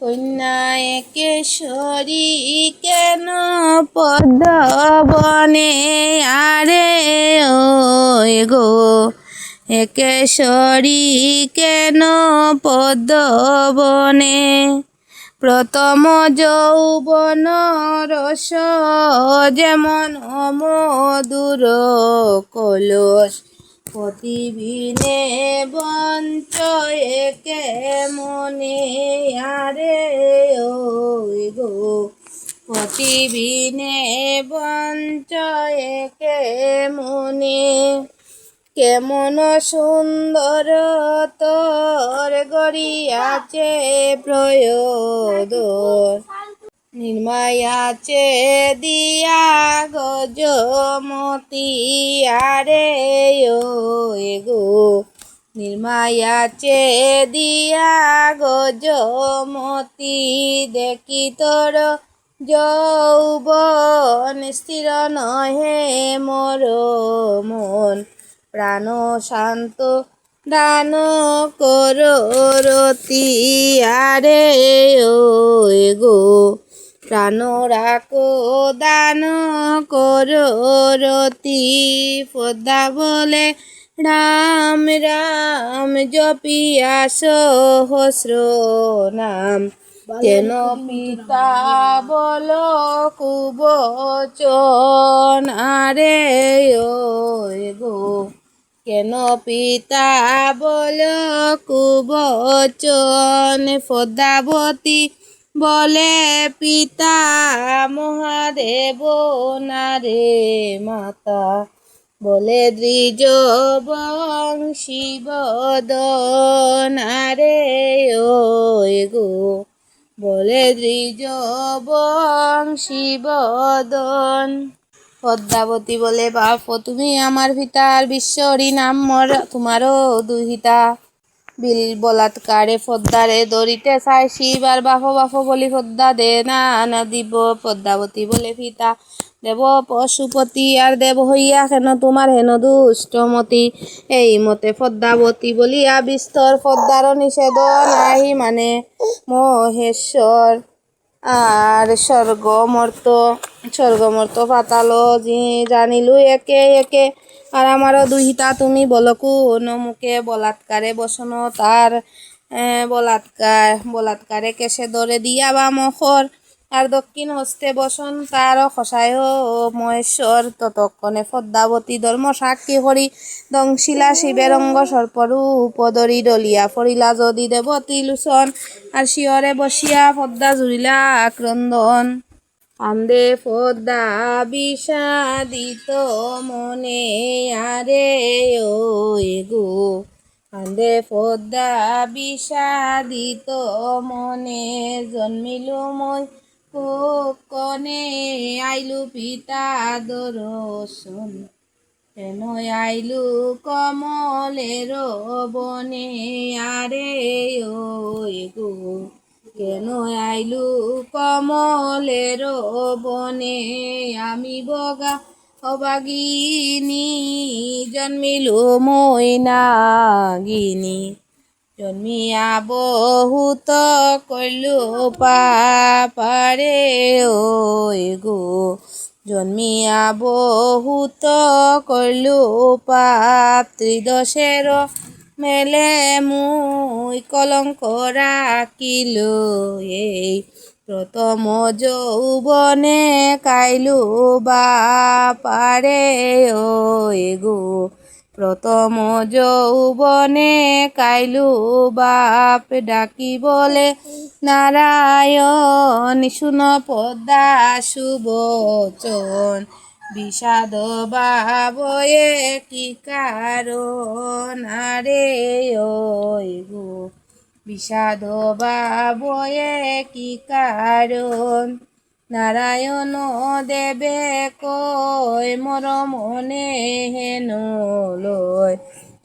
কন্যা একেশ্বরী কেন পদ্ম বনে আরে ওই গো একেশ্বরী কেন পদ্ম বনে প্রথম যৌবন রস যেমন মধুর কলস প্রতিবিনে বঞ্চ একে মনে আরে ওই গো প্রতিবিনে বঞ্চ একে মনে কেমন সুন্দর তোর গড়িয়াছে প্রয়োদর নির্মায়াছে দিয়া গজমতি আরে ওই গো নির্মায়াছে দিয়া গজমতি দেখি তোর যৌবন স্থির নহে মোর মন প্রাণ শান্ত দান করতি আরে ওই গো প্রাণ রাখো দান করতি পদ্মা বলে রাম রাম জপিয়া সহস্র নাম কেন পিতা বল কুবচন আরে ওই গো কেন পিতা বল কুবচন পদ্মাবতী বলে পিতা মহাদেব নারে মাতা বলে দ্বিজ বংশী বদন আরে ওই গো বলে দ্বিজ বংশী বদন পদ্মাবতী বলে বাপ তুমি আমার পিতার বিশ্বরী নাম তোমারও দুহিতা বিল বলাৎকারে পদ্মারে দরিতে চাই শিব আর বাফ বাফ বলি পদ্মা দে না না দিব পদ্মাবতী বলে পিতা দেব পশুপতি আর দেব হইয়া কেন তোমার হেন দুষ্টমতি এই মতে পদ্মাবতী বলিয়া বিস্তর পদ্মার নিষেধ নাহি মানে মহেশ্বর আর স্বর্গমর্ত পাতাল জানিলু একে একে আর আমারও দুহিতা তুমি বলো কোন মুখে বলাৎকারে বসন তার বলাৎকারে কেসে ধরে দিয়া বা মখর আর দক্ষিণ হস্তে বসন তার খসায় মহেশ্বর ততক্ষণে পদ্মাবতী ধর্ম সাক্ষী করি দংশিলা শিবের অঙ্গ সর্পরূপ ধরি ডলিয়া ফরিলা যদি দেবতী লুচন আর শিয়রে বসিয়া পদ্মা জুড়িলা আক্রন্দন কান্দে পদ্মা বিষাদিত মনে আরে ওই গো কান্দে পদ্মা বিষাদিত মনে জন্মিলু মই কনে আইলু পিতা দর্শন কেন আইলু কমলের বনে আরে ওই গো কেন আইলু কমলের বনে আমি বগা অবাগিনী জন্মিলু মই নাগিনী জন্মিয়া বহুত কইলু পাপারে ওই গো জন্মিয়া বহুত কইলু পাপ ত্রিদশের মেলে মুই কলঙ্ক রাখিলু এই প্রথম যৌবনে কাইলু বাপারে ওই গো প্রথম যৌবনে কাইলু বাপ ডাকি বলে নারায়ণ শুন পদ্মা সুবচন বিষাদ বাবয়ে কি কারণ আরে ওই গো বিষাদ বাবয়ে কি কারণ নারায়ণ দেবে কই মর মনে হেন লয়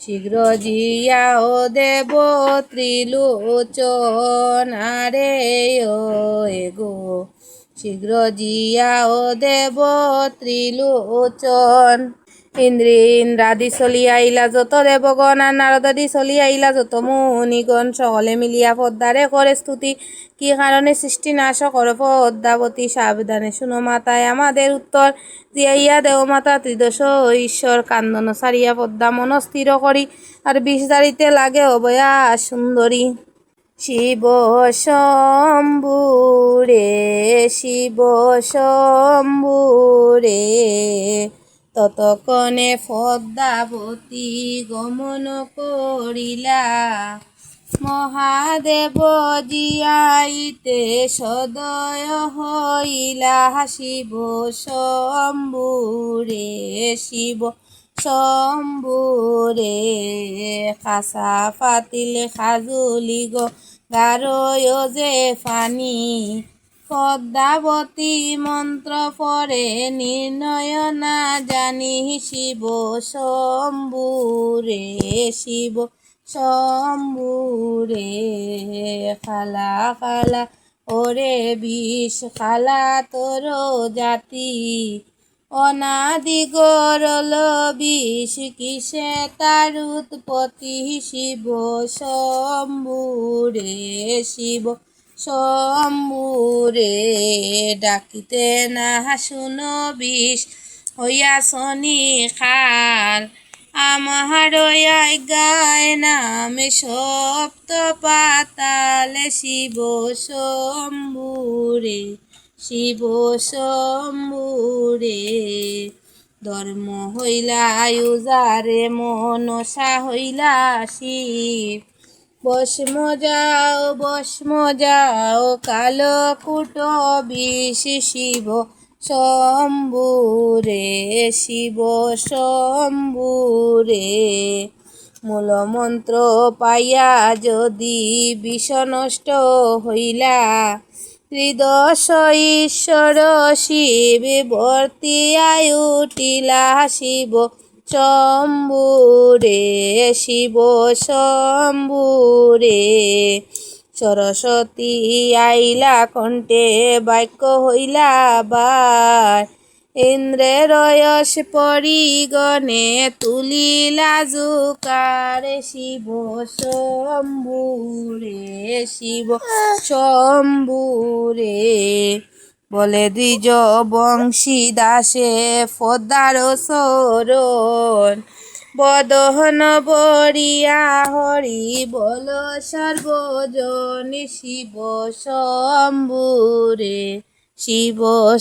শীঘ্র জিয়াও দেব ত্রিলোচন আরে ওই গো শীঘ্র জিয়াও দেব ত্রিলোচন ইন্দ্রাদি চলিয়া আইলা যত দেবগণ আর নারদাদি চলিয়া আইলা যত মুনিগণ সকলে মিলিয়া পদ্মারে করে স্তুতি। কি কারণে সৃষ্টি নাশ কর পদ্মাবতী, সাবধানে শুনো মাতায় আমাদের উত্তর। জিয়াইয়া দেও মাতা ত্রিদশ ঈশ্বর, কান্দন সারিয়া পদ্মা মন স্থির করি, আর বিষদারিতে লাগে অভয়া সুন্দরী। শিব শম্ভুরে, শিব শম্ভুরে, ততক্ষণে পদ্মাবতী গমন করিলা। মহাদেব জিয়াইতে সদয় হইলা, শিব শম্ভুরে, শিব শম্ভুরে। খাসা পাতিল খাজুলি গো গারয় যে ফানি, পদ্মাবতী মন্ত্র পরে নির্ণয় না জানি। শিব শম্ভুরে, শিব শম্ভুরে। খালা খালা ওরে বিষ খালা তোর জাতি, অনাদি গরল বিষ কিসে তার উৎপত্তি। শিব শম্ভুরে, শিব শম্ভুরে। ডাকিতে না শুনো বিষ হইয়া শনি খাল, আমার গায় নামে সপ্ত পাতালে। শিব শম্ভুরে, শিব শম্ভুরে। ধর্ম হইলা উজারে, মনসা হইলা শিব, ভস্ম যাও ভস্ম যাও কালো কুট বিষ। শিব শম্ভুরে, শিব শম্ভুরে। মূল মন্ত্র পাইয়া যদি বিষ নষ্ট হইলা, ত্রিদশ ঈশ্বর শিব বর্তিয়া উঠিলা। শিব শম্ভুরে, শিব শম্ভুরে। সরস্বতী আইলা কণ্ঠে বাক্য হইলা বার, ইন্দ্রের রয়স পরিগণে তুলিলা জুকার। শিব শম্ভুরে, শিব শম্ভুরে। বলে দ্বিজ বংশী দাসে পদ্মার শরণ, বদহন বরিয়া হরি বল সর্বজন। শিব শম্ভুরে, শিব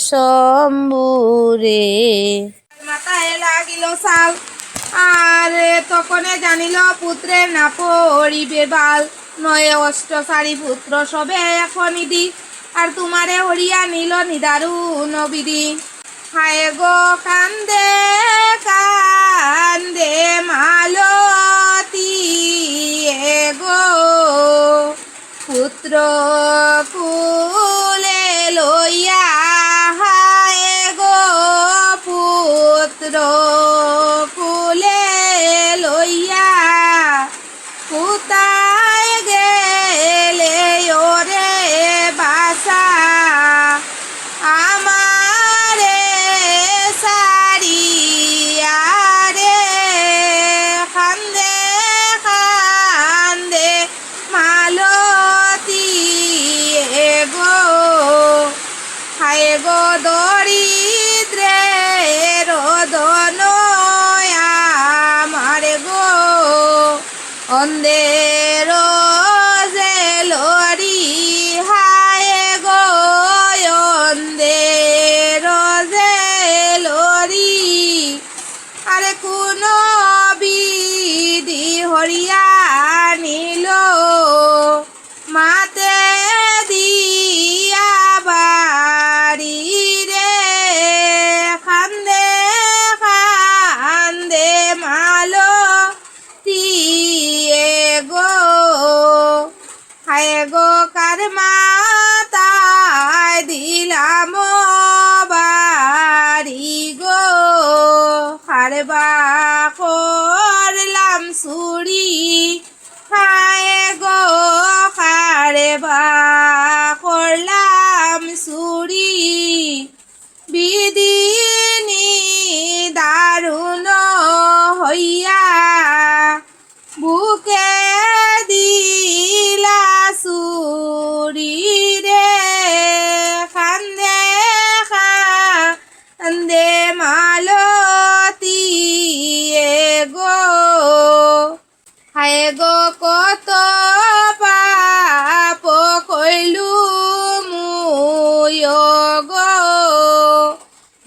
শম্ভুরে। মাথায় লাগিল সাল, আর তখনে জানিল পুত্রের না পড়িবে বাল। নয় অষ্ট চারি পুত্র সবে এখনই দি, আর তোমারে হরিয়া নিল নিদারুণ বিধি। হায় গো কান্দে কান্দে মালতী, গো পুত্র কুলে লইয়া। হায় গো পুত্র কুলে লইয়া, কোথায় গেলে ওরে বাসা। আমারে সারিয়া রে, কান্দে কান্দে মালতী, গো হায় গো দরিদ্রের ধন আমার গো। অন্ধের যে লরি, হায় গো অন্ধের যে লরি। আরে কোন বিধি হরিয়া নিল, মাতে দিয়া বাড়ি রে।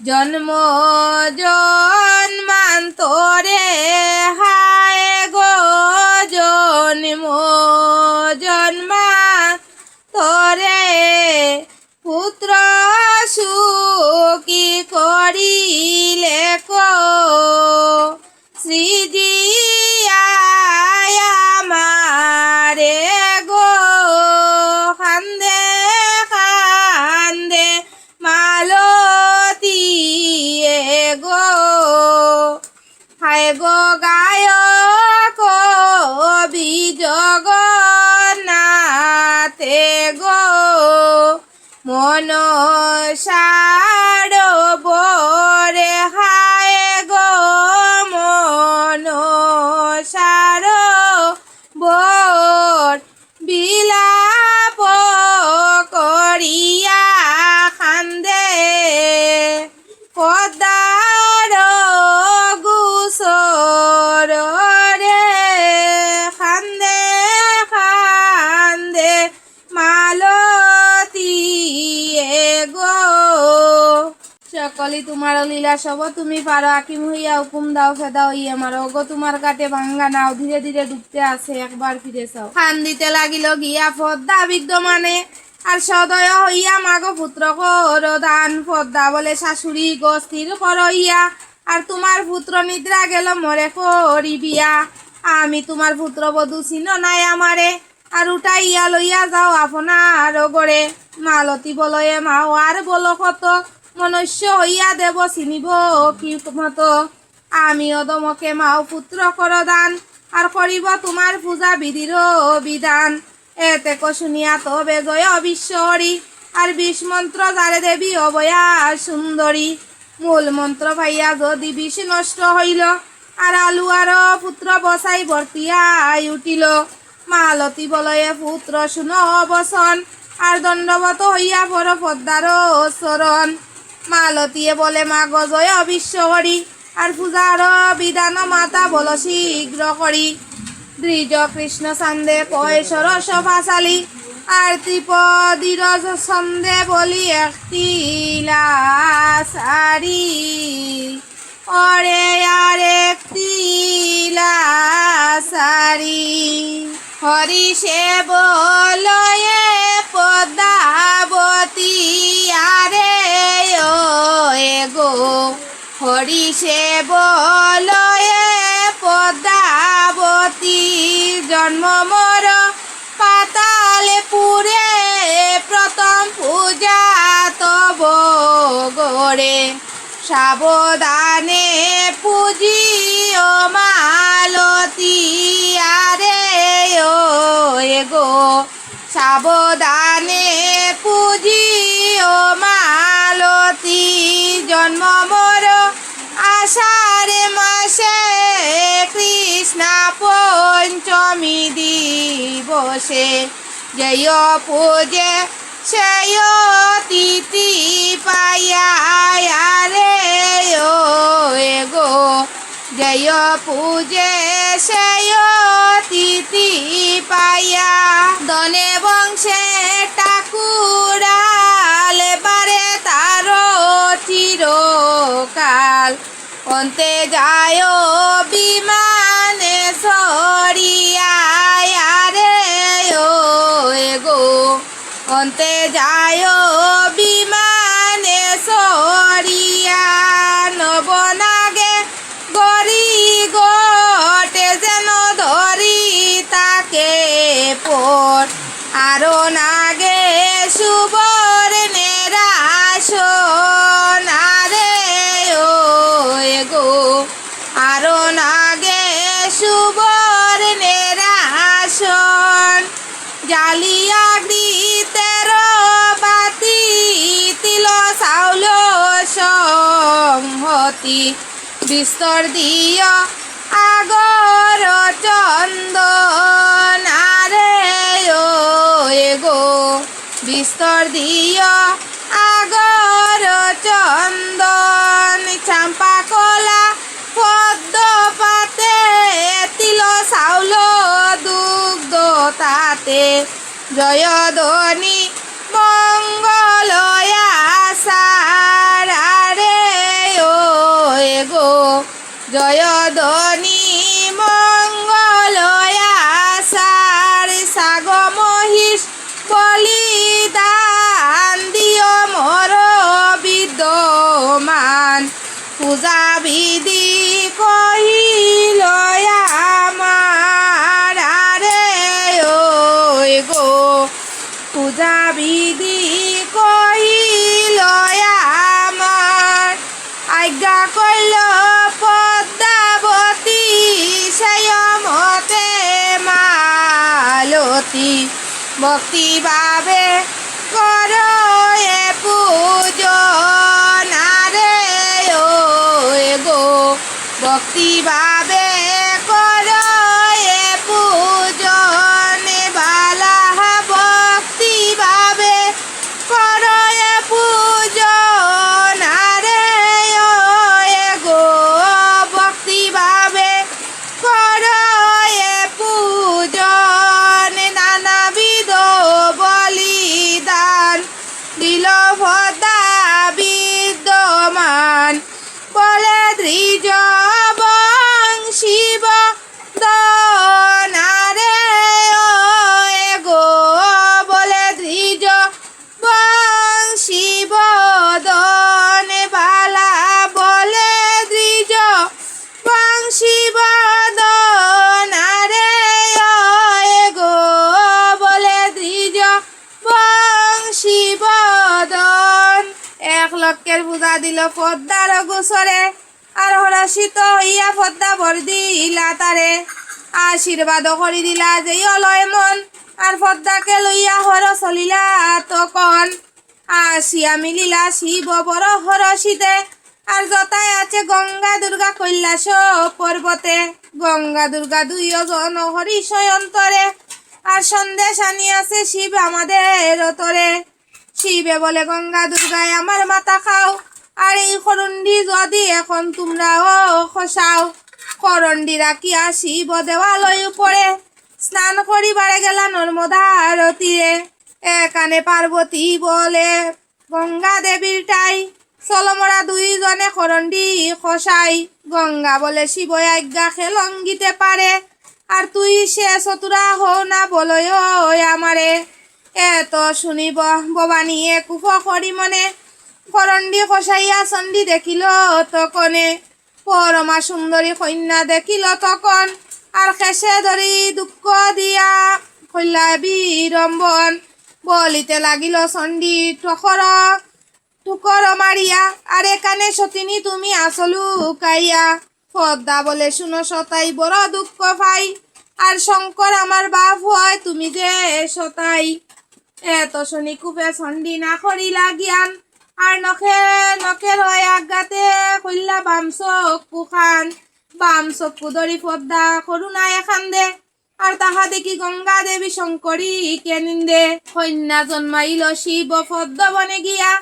জন্ম জন্মান্তরে হায় গো জন্ম জন্মান্তরে পুত্র সুখী করিলে কো শ্রীজিয়ায় আমারে গো কান্দে কান্দে মালতী গো হায় গো গায়ক কবি জগন্নাথে গো মনসার বরে হায় গো মনসার বর বিলাপ করিয়া কান্দে পদ্মার গুসর রে কান্দে কান্দে মালতী গো সকলি তোমার লীলা সব তুমি পারো আকিম হইয়া হুকুম দাও ফেদা হইয়া মারো গো তোমার কাটে ভাঙ্গা নাও ধীরে ধীরে ডুবতে আসে একবার ফিরে চাও খান দিতে লাগিল গিয়া পদ্মা বিদ্যমানে আর সদয় হইয়া মাগো পুত্র কর দান পদ্মা বলে শাশুড়ি গো স্থির করইয়া আর তোমার পুত্র নিদ্রা গেল মরে করি বিয়া আমি তোমার পুত্র বধূ চিন নাই আমারে আর উঠাইয়া লইয়া যাও আপনার গড়ে মালতী বলয়ে মাও আর বলো কত মনুষ্য হইয়া দেব চিনিব কি মতো আমি অদমকে মাও পুত্র কর দান আর করিব তোমার পূজা বিধির বিধান এতে শুনিয়া তবে জয় অবিশ্বরী আর বিষ মন্ত্র যারে দেবী অবয়া সুন্দরী মূল মন্ত্র ভাইয়া যদি বিষ নষ্ট হইল আর আলু আর পুত্র বসাই বর্তিয়া উঠিল মালতী বলয়ে পুত্র শুন অবসন আর দণ্ডবত হইয়া পর পদ্মার চরণ মালতীয়ে বলে মা গজয় অবিশ্বরী আর পূজার বিধান মাতা বল শীঘ্র করি দ্বিজ কৃষ্ণ চান্দে কয় সরস ভাসালি আর ত্রিপদীর ছন্দে বলি একটি লাসারি অরে আর একটি লাসারি হরি সে বলয়ে পদ্মাবতী আরে ও গো হরি সে বলয়ে পদ্মাবতী জন্ম মর পাতালে পুরে প্রথম পূজা তব গড়ে সাবধানে পুজি ও মালতী আরে ও গো সাবধানে পুজি ও মালতী জন্ম মর আষাঢ়ে মাসে কৃষ্ণা পঞ্চমী দিবসে জয় পূজে সেই তিথি পাইয়া রে ও গো জয় পূজে সেই তিথি পাইয়া দনে বংশে ঠাকুরাল বারে তার চিরকাল অন্তে যায় বিমানে সরিয়া রে ও গো অন্তে যায় বিমানে সরিয়া নবনাগে গরি গোটে যেন ধরি তাকে পর আরো নাগে সুবর্ণের আসন রে ও গো আরো নাগে সুবর্ণের আসন জালিয়া ঘৃতের বাতি তিল চাউল সংহতি বিস্তর দিয় আগর চন্দন রে ও গো বিস্তর দিয় আগর চন্দন চাম্পা কলা পদ্ম পাতে তিল চাউল দুগ্ধ তাতে জয়ধ্বনি মঙ্গলয়া সারা রে ভক্তি ভাবে করো এ পূজন আরে ও গো ভক্তি ভাবে করো এ পূজন বালা ভক্তি ভাবে করো এ পূজন আরে ও গো ভক্তি ভাবে করো এ পূজন নানাবিধ বলিদান দিল ভদা বিদ্যমান বলে দ্বিজ শিব দনারে ও গো বলে দ্বিজ শিব দন বালা বলে দ্বিজ শিব দনারে ও গো বলে দ্বিজ শিব দন এক লক্ষের পূজা দিল পদ্মার গোসরে আর হরষিত হইয়া পদ্মা ভর দিলা তারে আশীর্বাদ করি দিলা যে অলয় মন আর পদ্মাকে লইয়া হর চলিলা তখন আসিয়া মিলিলা শিব বড় হরষিতে আর যতায় আছে গঙ্গা দুর্গা কৈলাস পর্বতে গঙ্গা দুর্গা দুইজন হরিষয় অন্তরে আর সন্দেশ আনিয়াছে শিব আমাদের তরে শিবে বলে গঙ্গা দুর্গায় আমার মাথা খাও আর এই করণ্ডি যদি এখন তোমরাও খসাও করণ্ডি রাখিয়া শিব দেওয়ালয় উপরে স্নান করিবারে গেলা নর্মদার তীরে এখানে পার্বতী বলে গঙ্গা দেবীর টাই চলমরা দুইজনে করণ্ডি খসাই গঙ্গা বলে শিব আজ্ঞা খেলঙ্গিতে পারে আর তুই সে চতুরা হও না বলয় আমারে এত শুনিব ভবানীয়ে কুফ করি মনে করণ্ডি কষাইয়া চণ্ডী দেখিল তকনে পরমা সুন্দরী কন্যা দেখিল তখন আর খেসে ধরি দুঃখ দিয়া কইলা বিড়ম্বন বলিতে লাগিল চণ্ডী টুকর মারিয়া আর এখানে সতিনী তুমি আসলু কাইয়া পদ্মা বলে শুনো সতাই বড় দুঃখ পাই আর শঙ্কর আমার বাপ হয় তুমি যে সতাই এত শুনি কুপে চণ্ডী না করিলা জ্ঞান আর নখের হয় আজ্ঞাতে কইলা বাম চক্ষু খান বাম চক্ষু ধরি পদ্মা করুণায় খান্দে আর তাহা দেখি গঙ্গা দেবী শঙ্করী কে নিন্দে কন্যা জন্মাইল শিব পদ্ম বনে গিয়া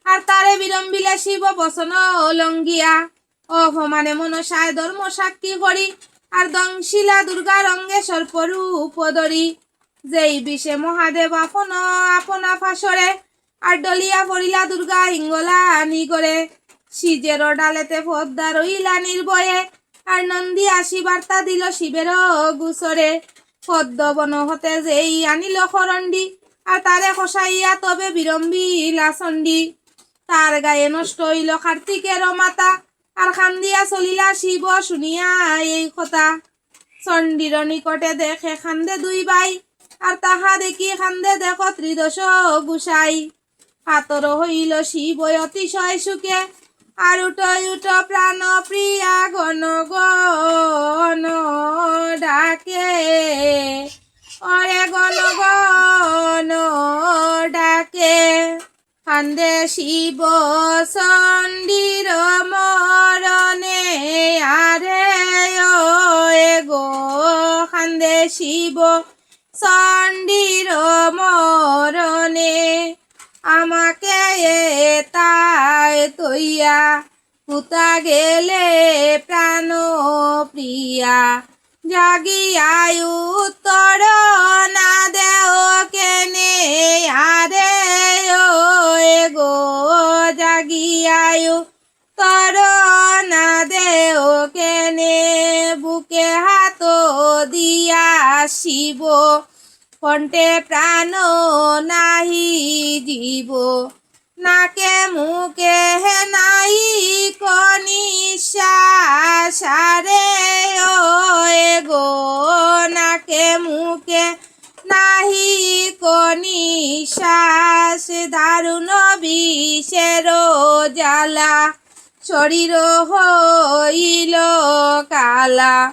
আর তারে বিলম্বিলে শিব বচন লঙ্গিয়া অপমানে মনসায় ধর্ম সাক্ষী করি আর দংশিলা দুর্গা রঙ্গে সর্পরূপ ধরি যেই বিষে মহাদেব আপনা ফাঁসরে আর ডলিয়া পড়িলা দুর্গা হিঙ্গলা নিগরে সিজের ডালেতে পদ্মা রইলা নির্ভয়ে আর নন্দী আসি বার্তা দিল শিবের গুসরে পদ্ম বন হতে যেই আনিল করণ্ডি আর তারে খসাইয়া তবে বিড়ম্বিলা চণ্ডী তার গায়ে নষ্ট হইল কার্তিকের মাতা আর খান্দিয়া চলিলা শিব শুনিয়া এই কথা চণ্ডীর নিকটে দেখে খান্দে দুই ভাই আর তাহা দেখি খান্দে দেখো ত্রিদশ গুসাই কাতর হইল শিব অতিশয় সুখে আর উঠ প্রাণ প্রিয়া গণ গণ ডাকে অরে গণ গণ ডাকে কান্দে শিব চণ্ডীর মরণে আরে ও গো কান্দে শিব চণ্ডীর মরণে আমাকে তাই তৈয়া পুতা গেলে প্রাণ প্রিয়া জাগিয়ায় উত্তর না দেও কেনে আরে ও গো জাগিয়ায় তর না দেও কেনে বুকে হাত দিয়া শিব কণ্ঠে প্রাণ নাহি জীব নাকে মুখে নাই কনিশ্বাস রে ও গো নাকে মুখে নাহি কনিশ্বাস দারুণ বিষের জ্বালা শরীর হইল কালা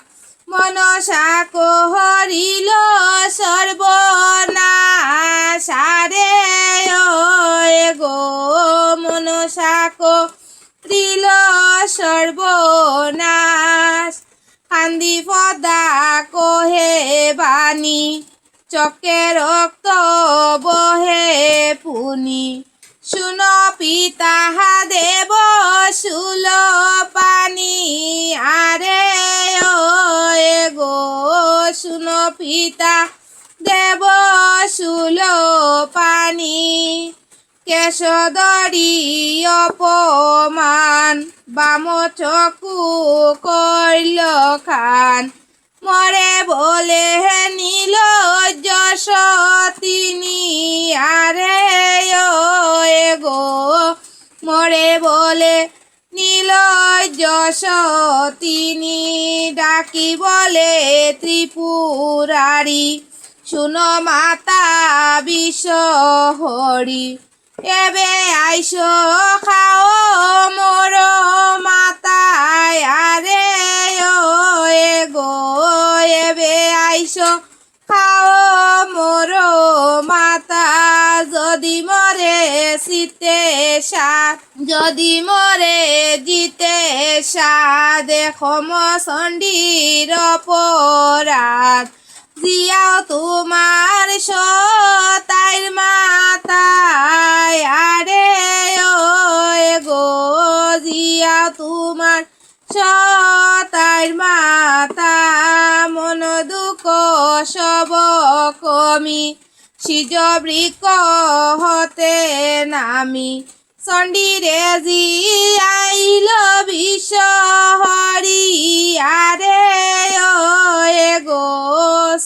মনসা করিল সর্বনাশ আরে গো মনসা করিল সর্বনাশ কান্দি পদা কহে বাণী চকে রক্ত বহে পুনি শুন পিতা দেব শুল পানি আরে গো শুন পিতা দেব শুল পানি কেশদরি অপমান বাম চকু কইল খান মরে বলে নীল যশ তিনি আরে গো মরে বলে নীল যশ তিনি ডাকি বলে ত্রিপুরারি শুন মাতা বিশ্বহরি এবে আইস খাও মোর মাতায় আরে গো এবে আইস খাও মোর মাতা যদি মরে শীতে সাত যদি মরে জিতে সাত দেখো চণ্ডীর অপরাধ জিয়াও তোমার সতাইর মাতায় আরে গো জিয়াও তোমার সতাইর মাতা মন দুঃখ সব কমি সিজ বৃক্ষ হতে নামি চণ্ডীরে জি আইল বিশ্বহরি আরে গো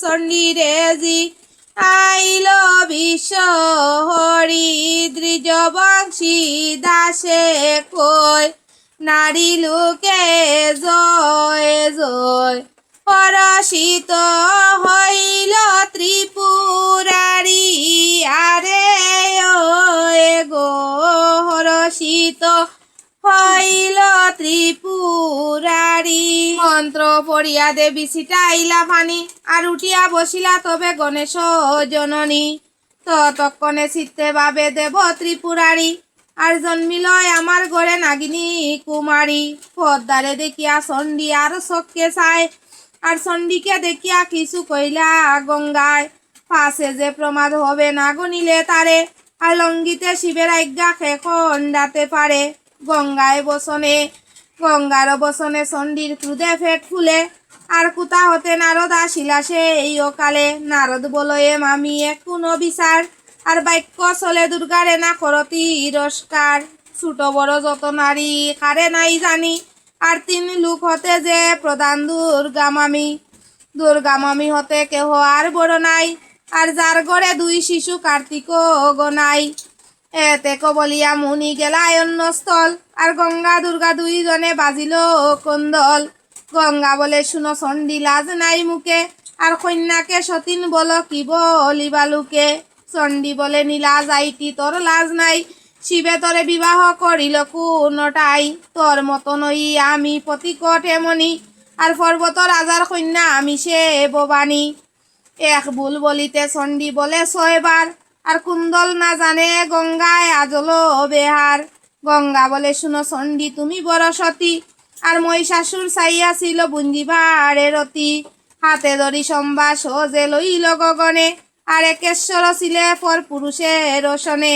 চণ্ডীরে জি আইল বিশ্বহরি দ্বিজবংশী দাসে কই নারী লোকে জয় জয় পরশিত হইল ত্রিপুরারি আরে গো হরষিত হইল ত্রিপুরারি মন্ত্র পড়িয়া দেবী ছিটাইলা পানি আর উঠিয়া বসিলা তবে গণেশ জননী ততক্ষণে চিত্তে ভাবে দেব ত্রিপুরারি আর জন্মিল আমার ঘরে নাগিনী কুমারী পদ্মারে দেখিয়া চণ্ডী আর চক্ষে চায় আর চণ্ডীকে দেখিয়া কিছু কইলা গঙ্গায় পাশে যে প্রমাদ হবে না গনিলে তারে আর লঙ্গিতে শিবের আজ্ঞা খণ্ডাতে পারে গঙ্গায় বসনে গঙ্গার বসনে চণ্ডীর ক্রুদে ফেট ফুলে আর কুতা হতে নারদ আসিলা সেই অকালে নারদ বলয়ে মামি এক কোনো বিচার আর বাক্য চলে দুর্গারে না করতি তিরস্কার ছোট বড় যত নারী কারে নাই জানি আর তিন লোক হতে যে প্রধান দুর্গা মামি হতে কেহ আর বড় নাই আর যার ঘরে দুই শিশু কার্তিক গনাই এতে বলিয়া মুনি গেলা অন্যস্থল আর গঙ্গা দুর্গা দুইজনে বাজিল কন্দল গঙ্গা বলে শুনো চণ্ডী লাজ নাই মুখে আর কন্যাকে সতীন বল কি বলিবা লোকে চণ্ডী বলে নীলা যাইতি তোর লাজ নাই শিবে তরে বিবাহ করিল কোনটাই তোর মতন আমি পতিকট এমনি আর পর্বত রাজার কন্যা আমি সে ভবানী এক ভুল বলিতে চণ্ডী বলে 6 বার আর কুন্দল না জানে গঙ্গায় আজল বেহার গঙ্গা বলে শুনো চণ্ডী তুমি বড় সতী আর মহিষাসুর চাইয়া ছিল বুঞ্জিবারে রতি হাতে ধরি সম্বাস যে লইল গগনে আর একেশ্বর ছিলে পর পুরুষের রসনে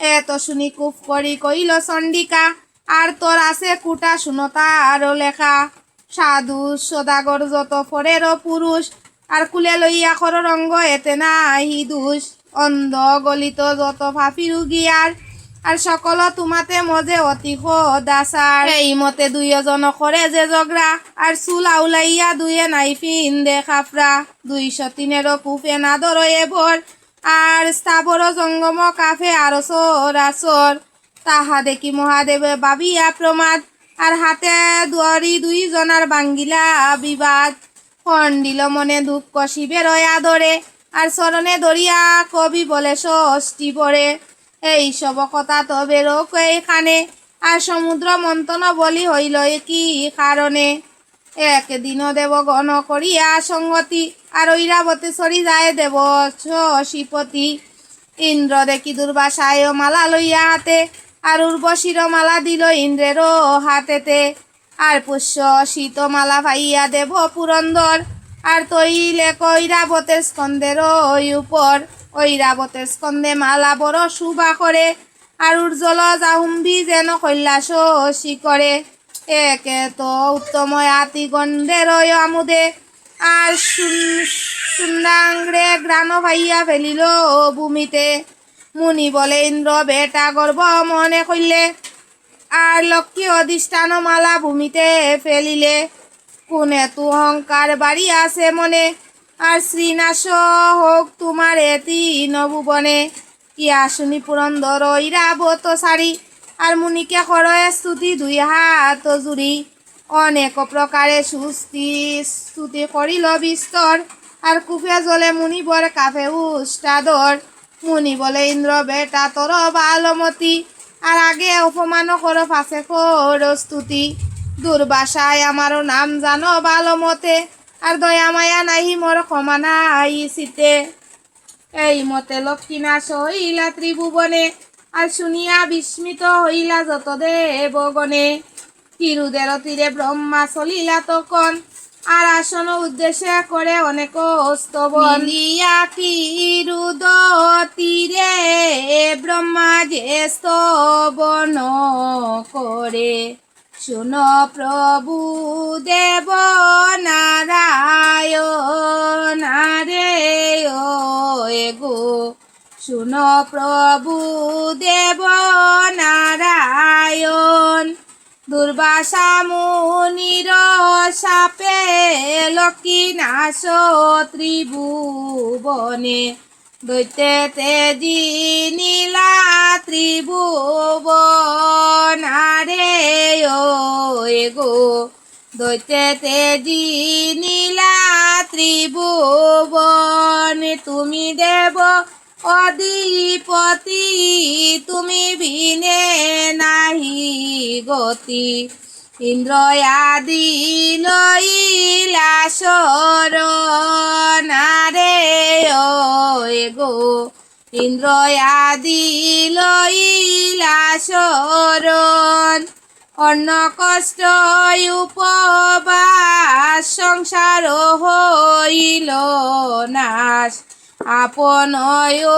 এত শুনি কুফ করি কইল চণ্ডিকা আর তোর আছে কুটা শুনতা আরো লেখা সাধু সদাগর যত পরের পুরুষ আর কুলে লইয়া খর রঙ্গ এতে নাই দোষ অন্ধ গলিত যত ফাঁপি রুগিয়ার আর সকল তোমাতে মজে অতি দাসার এই মতে দুইজন করে যে জগরা আর চুল আউলাইয়া দুয়ে নাই পিন্দে খাফরা 203 কুফে না দরয়ে ভর আর স্থাবর জঙ্গম কাফে আরো চরাচর তাহা দেখি মহাদেবে বাবিয়া প্রমাদ আর হাতে দুয়ারি দুইজনার বাঙ্গিলা বিবাদ খণ্ডিল মনে দুঃখ শিবের আদরে আর চরণে দরিয়া কবি বলে ষষ্ঠী পড়ে এই সব কথা তবে রোক এইখানে আর সমুদ্র মন্থন বলি হইল কি কারণে একদিন দেবগণ করিয়া সঙ্গতি, আর ঐরাবতে সরি যায় দেব শিপতি। ইন্দ্র দেখি দুর্বাসায় মালা লইয়া হাতে, আর উর্বশীর মালা দিল ইন্দ্রেরও হাতেতে। আর পুষ্য শীতমালা পাইয়া দেব পুরন্দর, আর তৈলে কৈরাবতের স্কন্দের উপর। ঐরাবতের স্কন্দে মালা বড় শুভা করে, আর উজ্জ্বল জাহুম্বি যেন কৈলাস শিকরে। একে তো উত্তম আতি গন্ধের আমুদে, আর সুন্দাংরে গ্রাণ ভাইয়া ফেলিল ভূমিতে। মুনি বলে ইন্দ্র বেটা গর্ব মনে কইলে, আর লক্ষ্মী অধিষ্ঠান মালা ভূমিতে ফেলিলে। কোনে তু অহংকার বাড়ি আছে মনে, আর শ্রীনাশ হোক তোমার এতি নভুবনে। ইয়া শুনি পুরন্দর ঐরাবত সারি, আর মুনিকে করয়ে স্তুতি দুই হাত জুড়ি। অনেক প্রকারে স্তুতি করিল বিস্তর, আর কুফে জলে মুনিবর কাফে উষ্টাদর। মুনি বলে ইন্দ্র বেটা তোর বালমতি, আর আগে অপমান করো পাশে করো স্তুতি। দুর্বাসায় আমারও নাম জানো ভালো মতে, আর দয়া মায়া নাহি মোর ক্ষমা নাই শীতে। এই মতে লক্ষ্মীনাশ হইলা ত্রিভুবনে, আর শুনিয়া বিস্মিত হইলা যত দেবগণে। কিরুদের তীরে ব্রহ্মা চলিলা তখন, আর আসন উদ্দেশ্যে করে অনেক স্তবন। মিলিয়া কিরুদ তীরে ব্রহ্মা যে স্তবন করে, শুন প্রভু দেব নারায়ণ রে ও গো। শুন প্রভু দেব নারায়ণ। দুর্বাসা মুনির শাপে লক্ষ্মীনাশ ত্রিভুবনে, দৈত্যতে জিনিলা ত্রিভুবন রে ও গো। দৈত্যতে জিনিলা ত্রিভুবন। তুমি দেব অধিপতি, তুমি বিনে নাহি গতি। ইন্দ্র আদি লইলা শরণ রে ও গো। ইন্দ্র আদি লইলা শরণ। অন্য কষ্ট উপবাস সংসার হইল নাশ, আপন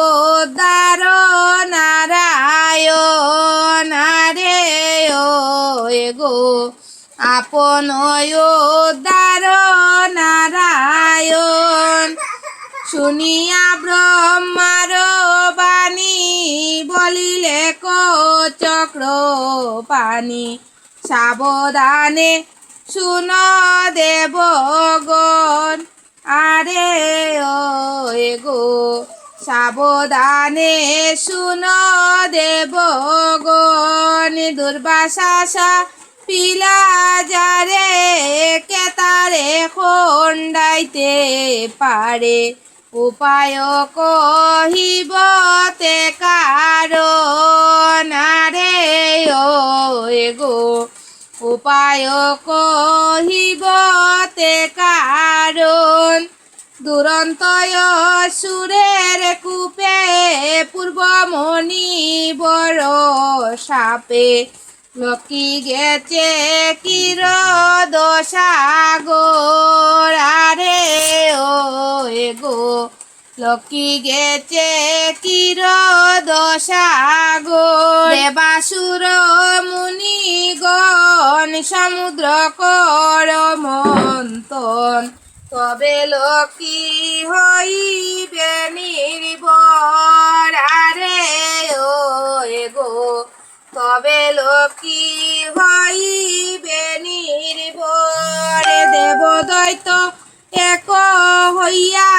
উদ্ধার নারায়ণ রে ও গো। আপন উদ্ধার নারায়ণ। শুনিয়া ব্রহ্মার বাণী বলিলে চক্র পানি, সাবধানে শুন দেবগণ আরে ও গো। সাবধানে শুন দেবগণ। দুর্বাসা পিলা যারে কেতারে খণ্ডাইতে পারে, উপায় কহিব তে কারণ রে ও গো। উপায় কহিব তে কারণ। দুরন্তয় সুরের কূপে পূর্বমণি বড় সাপে, লক্ষ্মী গেছে কির দশাগর রে ও গো। লক্ষ্মী গেছে কির দশাগর। দেবাসুর মুনিগণ সমুদ্র কর মন্থন, তবে লক্ষ্মী হইবে নির্ভর রে ও গো। তবে লক্ষ্মী হইবে নির্ভর। দেবদৈত্য এক হইয়া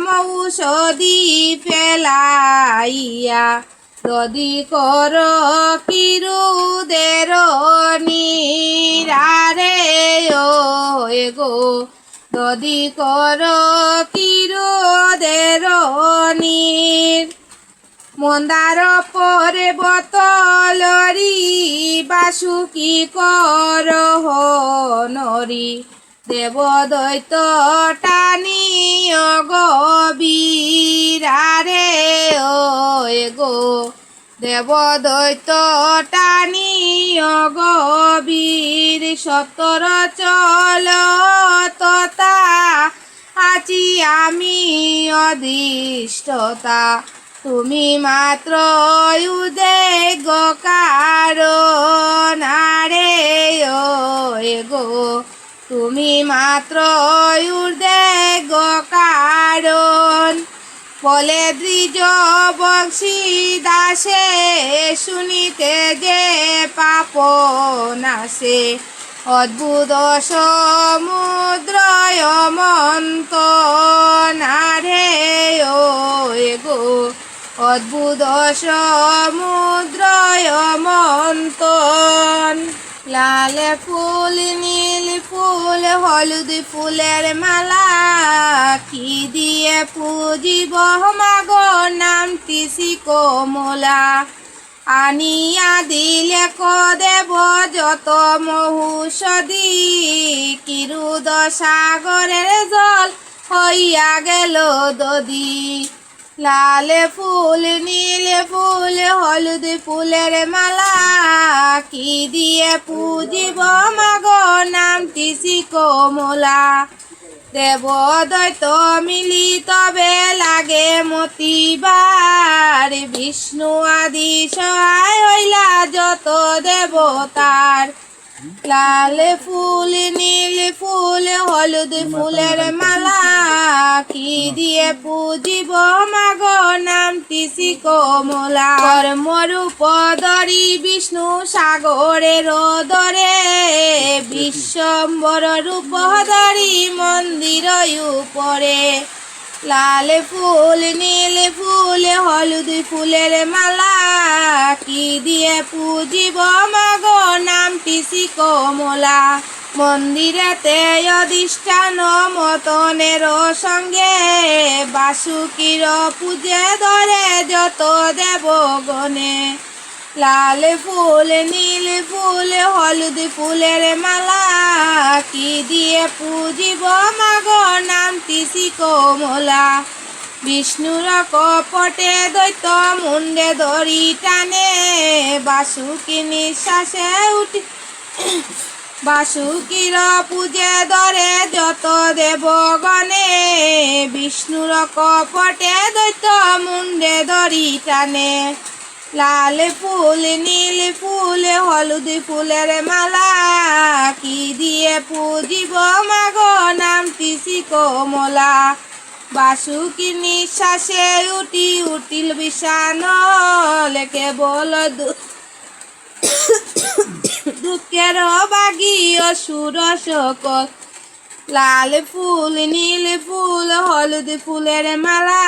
মৌষধি ফেলাইয়া, যদি কর কিরুদের নিরারে ও গো। যদি কর কিরুদের নির। মন্দার পর্বত লরি বাসুকি কর নরি, দেব দৈত্য টানি গবীর আরে ও গো দেব দৈত্য টানি গবীর সত্তর চল তথা আছি আমি অধিষ্ঠতা তুমি মাত্র উদেগ কারণ আরে ও গো তুমি মাত্র উদেগ কারণ বলে দ্বিজ বংশী দাসে শুনিতে যে পাপ নাশে অদ্ভুত সমুদ্র মন্ত নারে ও গো অদ্ভুত সমুদ্র মন্তন লাল ফুল নীল ফুল হলুদ ফুলের মালা কি দিয়ে পুজিব মাগো নামটি কমলা আনিয়া দিলে কদেব যত মহুষদি কিরুদ সাগরের জল হইয়া গেল দদি লাল ফুল নীল ফুল হলুদ ফুলের মালা কি দিয়ে পুজিব মাগো নামটি কমলা দেব দৈত্য মিলি তবে লাগে মতিবার বিষ্ণু আদি সহায় হইলা যত দেবতার লাল ফুল নীল ফুল হলুদ ফুলের মালা কি দিয়ে পুজিব মাগো নামটি কমলা কর্মরূপ ধরি বিষ্ণু সাগরের দরে বিশ্বম্বর রূপ ধরি মন্দির উপরে লাল ফুল নীল ফুল হলুদ ফুলের মালা কি দিয়ে পুজিব মাগো নামটি কমলা মন্দিরেতে অধিষ্ঠান মতনের সঙ্গে বাসুকির পূজে ধরে যত দেবগণে লাল ফুল নীল ফুল হলুদ ফুলের মালা কি দিয়ে পুজিব মাগো নামটি কমলা বিষ্ণুর কপটে দৈত্য মুন্ডে ধরি টানে বাসুকি নিঃশ্বাসে উঠি বাসুকির পূজে ধরে যত দেবগণে বিষ্ণুর কপটে দৈত্য মুন্ডে ধরি টানে লাল ফুল নীল ফুল হলুদ ফুলের মালা কি দিয়ে পুজিব মাগো নামটি কমলা বাসুকি নিঃশ্বাসে উঠিল বিষানল কেবল দুঃখের বাগি অসুর সকল লাল ফুল নীল ফুল হলুদ ফুলের মালা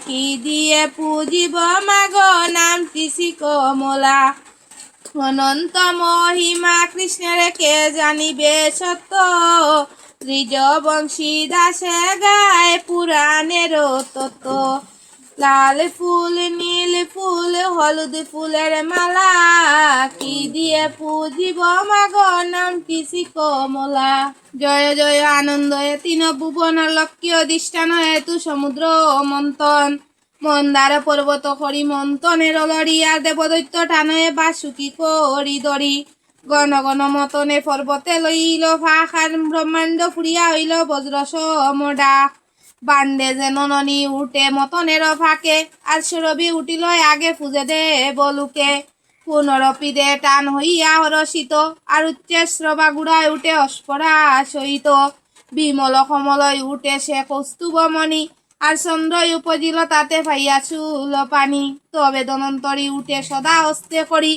কি দিয়ে পুজিব মাগো নামটি কমলা অনন্ত মহিমা কৃষ্ণের কে জানিবে সত্য দ্বিজ বংশী দাসে গায় পুরাণের তত্ত্ব লাল ফুল নীল ফুল হলুদ ফুলের মালা কি দিয়ে পুজিব মাগো নামটি কমলা জয় জয় আনন্দ তিন ভুবন লক্ষ্মী অধিষ্ঠান হেতু সমুদ্র মন্থন মন্দার পর্বত হরি মন্থনের লড়িয়া দেবদৈত্য টানয়ে বাসুকি করি দরি গণ গণ মতনে পর্বতে লইল ফাঁকার ব্রহ্মাণ্ড ফুরিয়া হইল বজ্র সমডা বান্ডে যেন ননি উঠে মতনের ফাঁকে আর সুরভি উঠিল আগে ফুজে দে বলুকে পুনরপিদে টান হইয়া হরষিত আর উচ্চে শ্রবা গুড়ায় উঠে অস্পরা সহিত বিমল কমলয় উঠে সে কৌস্তুভমণি আর চন্দ্রই উপজিল তাতে পাইয়া চুল পানি তবে দনন্তরী উঠে সদা হস্তে করি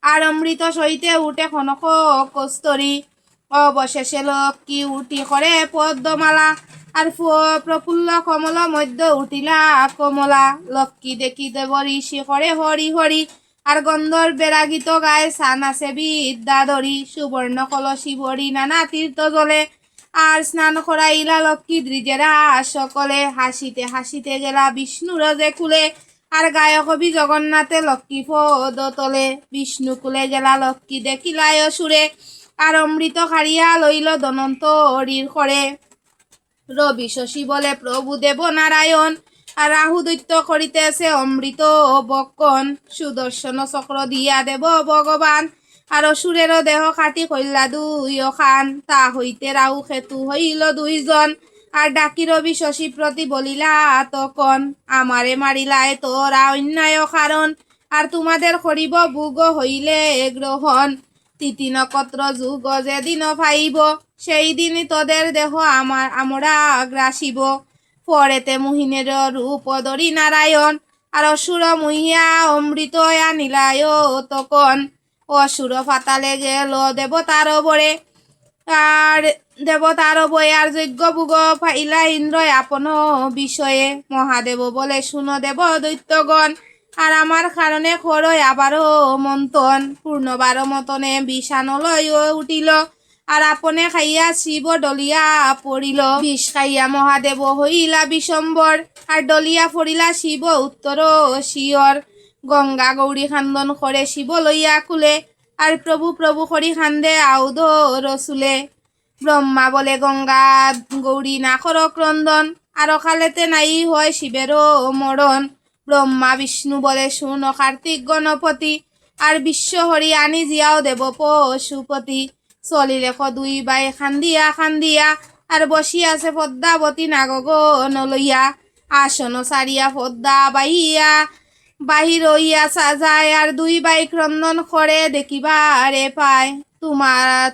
আর অমৃত সহিতে উঠে খনক কস্তরী অবশেষে লক্ষ্মী উঠি করে পদ্মমালা আর প্রফুল্ল কমল মধ্য উঠিলা কমলা লক্ষ্মী দেখি দেব ঋষি করে হরি হরি আর গন্ধর্বেরা গীত গায়ে সান আছে বিদ্যা ধরি সুবর্ণ কলসী ভরি নানা তীর্থ জলে আর স্নান করাইলা লক্ষ্মী দ্রিজেরা সকলে হাসিতে হাসিতে গেলা বিষ্ণুর যে কুলে আর গায়ক কবি জগন্নাথে লক্ষ্মী পদ তলে বিষ্ণু কুলে গেলা লক্ষ্মী দেখিলায় সুরে আর অমৃত খাড়িয়া লইল ধনন্তরীর করে। রবি শশী বলে প্রভু দেব নারায়ণ, আর রাহু দৈত্য করিতেছে অমৃত বক্ষণ। সুদর্শন চক্র দিয়া দেব ভগবান, আর অসুরের দেহ কাটি কইলা দুই খান। তা হইতে রাহু সেতু হইল দুইজন, আর ডাকি রবি শশী প্রতি বলিলা তখন, আমারে মারিলায় তোরা অন্যায় কারণ, আর তোমাদের করিব ভোগ হইলে গ্রহণ। তিথি নক্ষত্র যুগ যেদিন পাইব, সেই দিন তোদের দেহ আমরা গ্রাসিব। পরেতে মোহিনের রূপ ধরি নারায়ণ, আর অসুর মুহিয়া অমৃত আনিলায় তখন। অসুর পাতালে গেল দেবতার বরে, আর দেবতার বয়ে আর যজ্ঞ ভোগ পাইলা ইন্দ্র আপন বিষয়ে। মহাদেব বলে শুনো দেব দৈত্যগণ, আর আমার কারণে খরয় আবারও মন্থন। পূর্ণবার মতনে বিষানলয় উঠিল, আর আপনে খাইয়া শিব ডলিয়া পড়িল। বিষ খাইয়া মহাদেব হইলা বিষম্বর, আর ডলিয়া পড়িলা শিব উত্তর শিয়র। গঙ্গা গৌরী খান্দন করে শিব লইয়া কুলে, আর প্রভু প্রভু করি খান্দে আউদ রসুলে। ব্রহ্মা বলে গঙ্গা গৌরী না কর ক্রন্দন, আর অকালেতে নাই হয় শিবেরও মরণ। ব্রহ্মা বিষ্ণু বলে শুন কার্তিক গণপতি, আর বিশ্ব হরি আনি জিয়াও দেব পশুপতি। চলিলে দুই বাই খান্দিয়া খান্দিয়া, আর বসিয়াছে পদ্মাবতী নাগগণ লইয়া। আসন সারিয়া পদ্মা বাহিয়া বাহির হইয়া যায়, আর দুই বাই ক্রন্দন করে দেখিবারে পায়।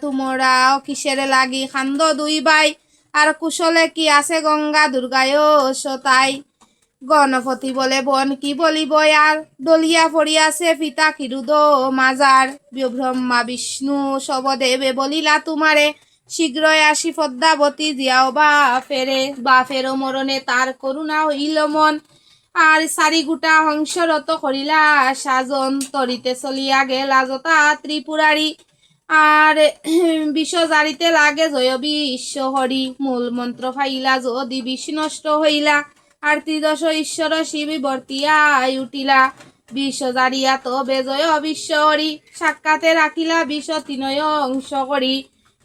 তোমরা কিসের লাগি খান্দ দুই বাই, আর কুশলে কি আছে গঙ্গা দুর্গায় সতাই। গণপতি বলে বন কি বলিব আর, দলিয়া পড়িয়াছে পিতা কিরুদ মাজার। ব্রহ্মা বিষ্ণু সবদেবে বলিলা তোমারে, শীঘ্রই আসি পদ্মাবতী দিয়াও বাপের মরণে তার করুণা হইল মন। আর সারি গোটা হংসরত করিলা সাজন, তরিতে চলিয়া গেলা যথা ত্রিপুরারি। আর বিষ জারিতে লাগে জয় বিশ্ব হরি, মূল মন্ত্র ফাইলা যদি বিষ নষ্ট হইলা। আর ত্রিদশ ঈশ্বর শিব বর্তিয়াই উঠিলা, বিষ জারিয়া তবে জয় বিশ্ব হরি। সাক্ষাতে রাখিলা বিষ তিনয় অংশ করি,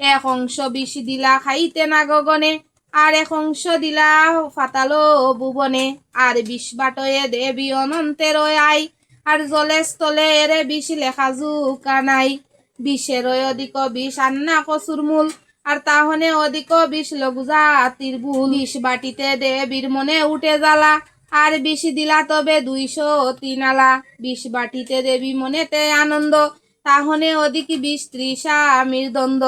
এক অংশ বিষ দিলা খাইতে না গগনে, আর এক অংশ দিলা ফাতাল ভুবনে। আর বিষ বাটয়ে দেবী অনন্তের আই, আর জলে স্থলে এরে বিষ লেখা জুকা নাই। বিষের অধিক বিষ আন্না কচুর মূল, আর তাহনে অধিক বিষ লঘু জাতির ভুল। বিষ বাটিতে দেবীর মনে উঠে জ্বালা, আর বিষ দিলা তবে 203 আলা। বিষ বাটিতে দেবী মনেতে আনন্দ, তাহনে অধিক বিষ ত্রিস্বামীর দ্বন্দ্ব।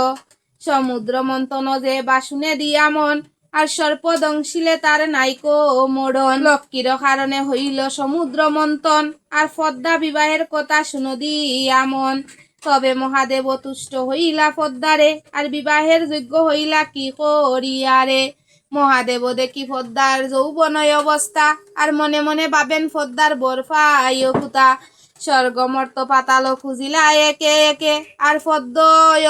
সমুদ্র মন্থন যে বাসুনে দিয়া মন, আর সর্প দংশিলে তার নাইকো মরণ। লক্ষ্মীর কারণে হইল সমুদ্র মন্থন, আর পদ্মা বিবাহের কথা শুনো দিয়া মন। তবে মহাদেব তুষ্ট হইলা পদ্মারে, আর বিবাহের যোগ্য হইলা কি করিয়ারে। মহাদেব দেখি পদ্মার যৌবনয় অবস্থা, আর মনে মনে ভাবেন পদ্মার বরফায় কুতা। স্বর্গমর্ত পাতাল খুঁজিলা একে একে, আর পদ্ম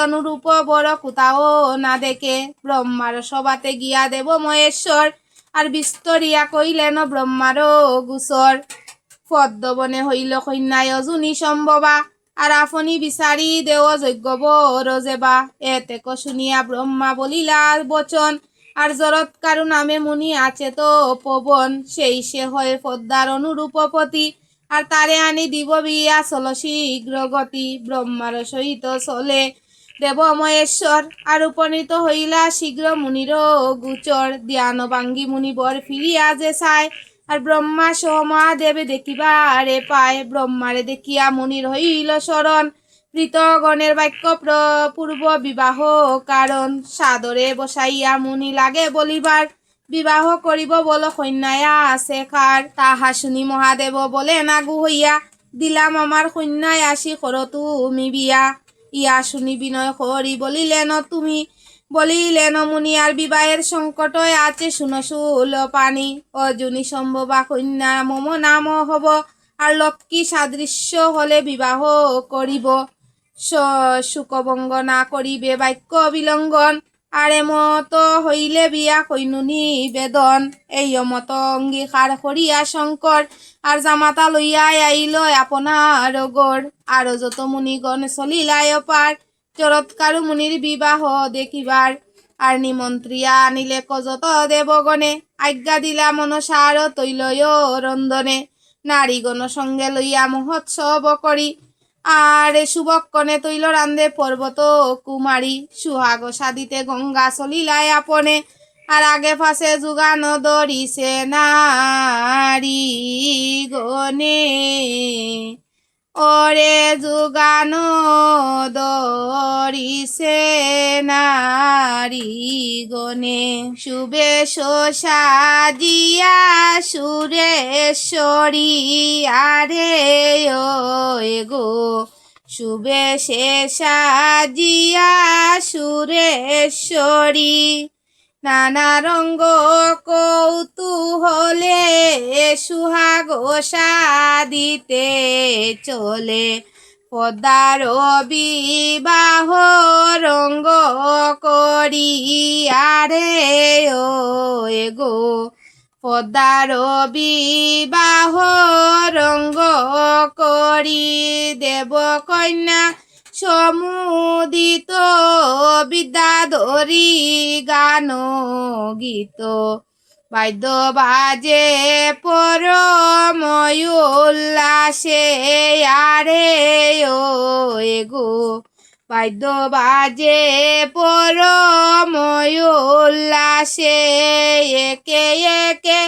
অনুরূপ বড় কোথাও না দেখে। ব্রহ্মার সভাতে গিয়া দেব মহেশ্বর, আর বিস্তরিয়া কইলেন ব্রহ্মার গুসর। পদ্মবনে হইল কন্যায় অজুনি সম্ভবা, আর আপনি বিচারি দেও যজ্ঞ বর যেবা। এতে শুনিয়া ব্রহ্মা বলিলা বচন, আর জরৎকারু নামে মুনি আছে তো পবন। সেই সে হয় পদ্মার অনুরূপপতি, আর তারে আনি দিব বিয়া চল শীঘ্র গতি। ব্রহ্মার সহিত চলে দেব মহেশ্বর, আর উপনীত হইলা শীঘ্র মুনির গুচর। ধ্যান ভাঙ্গি মুনি বর ফিরিয়া যে চায়, আর ব্রহ্মা সহ মহাদেবে দেখিবারে পায়। ব্রহ্মারে দেখিয়া মুনির হইল শরণ, প্রীতগণের বাক্য পূর্ব বিবাহ কারণ। সাদরে বসাইয়া মুনি লাগে বলিবার, বিবাহ করিব বল কন্যায়া আছে কার। তাহা শুনি মহাদেব বলে নাগু হইয়া, দিলাম আমার কন্যায় আসি করো তুমি বিয়া। ইয়া শুনি বিনয় করি বলিলেন মুনি, আর বিবাহের সংকট আছে শুনশুল পানি। অজুনি সম্ভবা কন্যা মম নাম হব, আর লক্ষ্মী সাদৃশ্য হলে বিবাহ করিব। সুখভঙ্গ না করিবে বাক্য বিলঙ্ঘন, আর এমত হইলে বিয়া কইনু নিবেদন। এই মত অঙ্গীকার করিয়া শঙ্কর, আর জামাতা লইয়া আইল আপনার গড়। আর যত মুনিগণ চলিলায় পার, চরৎকারু মুনির বিবাহ দেখিবার, আর নিমন্ত্রিয়া আনিলে কজত দেবগণে, আজ্ঞা দিলা মনসার তৈলয় রন্ধনে, নারীগণ সঙ্গে লইয়া মহোৎসব করি, আর শুভক্ষণে তৈল রান্ধে পর্বত কুমারী, সুহাগ সাদিতে গঙ্গা চলিলায় আপনে, আর আগে পাশে যোগান ধরিছে নারী গণে, ওরে যোগান ধরিছে নারী গণে, শুভেশ সাজিয়া সুরেশ্বরী আরে ও গো, শুভেশে সাজিয়া সুরেশ্বরী, নানা রঙ্গ কৌতূহলে সুহাগ সাদিতে চলে, পদ্মার বিবাহ রঙ্গ করি আরে ও গো, পদ্মার বিবাহ রঙ্গ করি, দেব কন্যা সমুদিত বিদ্যাধরী গান গীত, বাদ্য বাজে পরময় উল্লাসে আরে ও গো, বাদ্য বাজে পরময় উল্লাসে, একে একে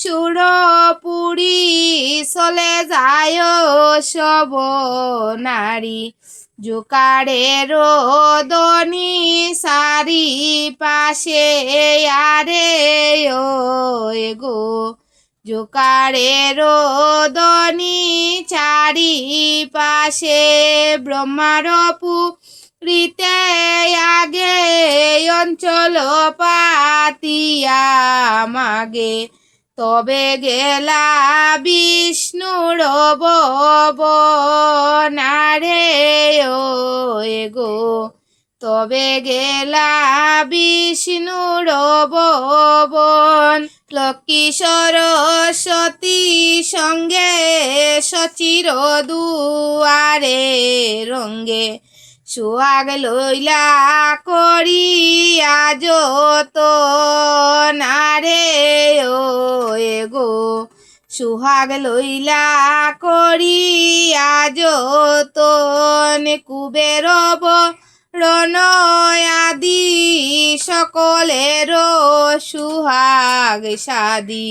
সুরপুরী চলে যায় সব নারী, জোকারের দনি সারি পাশে আরে ও গো, জোকারের দনি চারি পাশে, ব্রহ্মার পুরীতে আগে অঞ্চল পাতিয়া মাগে, তবে গেলা বিষ্ণুর ভবনারে ও গো, তবে গেলা বিষ্ণুর ভবন, লক্ষ্মী সরস্বতী সঙ্গে সচির দুয়ারে রঙ্গে, সুহাগ লইলা করিয়া যতন আরে ও গো, সুহাগ লইলা করিয়া যতন, কুবের বরণ আদি সকলের সুহাগ সাদি,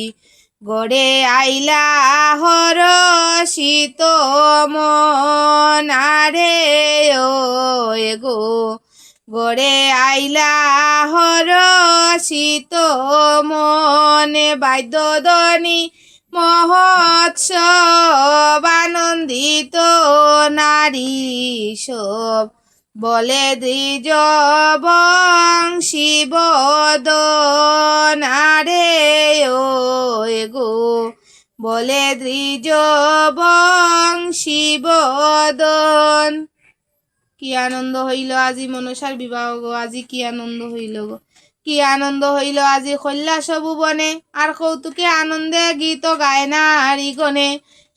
গড়ে আইলা হরষিত মন আরে ও গো, গড়ে আইলা হরষিত মনে, বাদ্যধ্বনি মহোৎসব আনন্দিত নারী সব, বলে দ্বিজ বংশী বদন আরে ও গো, বলে দ্বিজ বংশী বদন। কি আনন্দ হইল আজি মনসার বিবাহ গো, আজি কি আনন্দ হইল গো, কি আনন্দ হইল আজি কল্যা সবু বনে, আর কৌতুকে আনন্দে গীত গায় নারী গণে,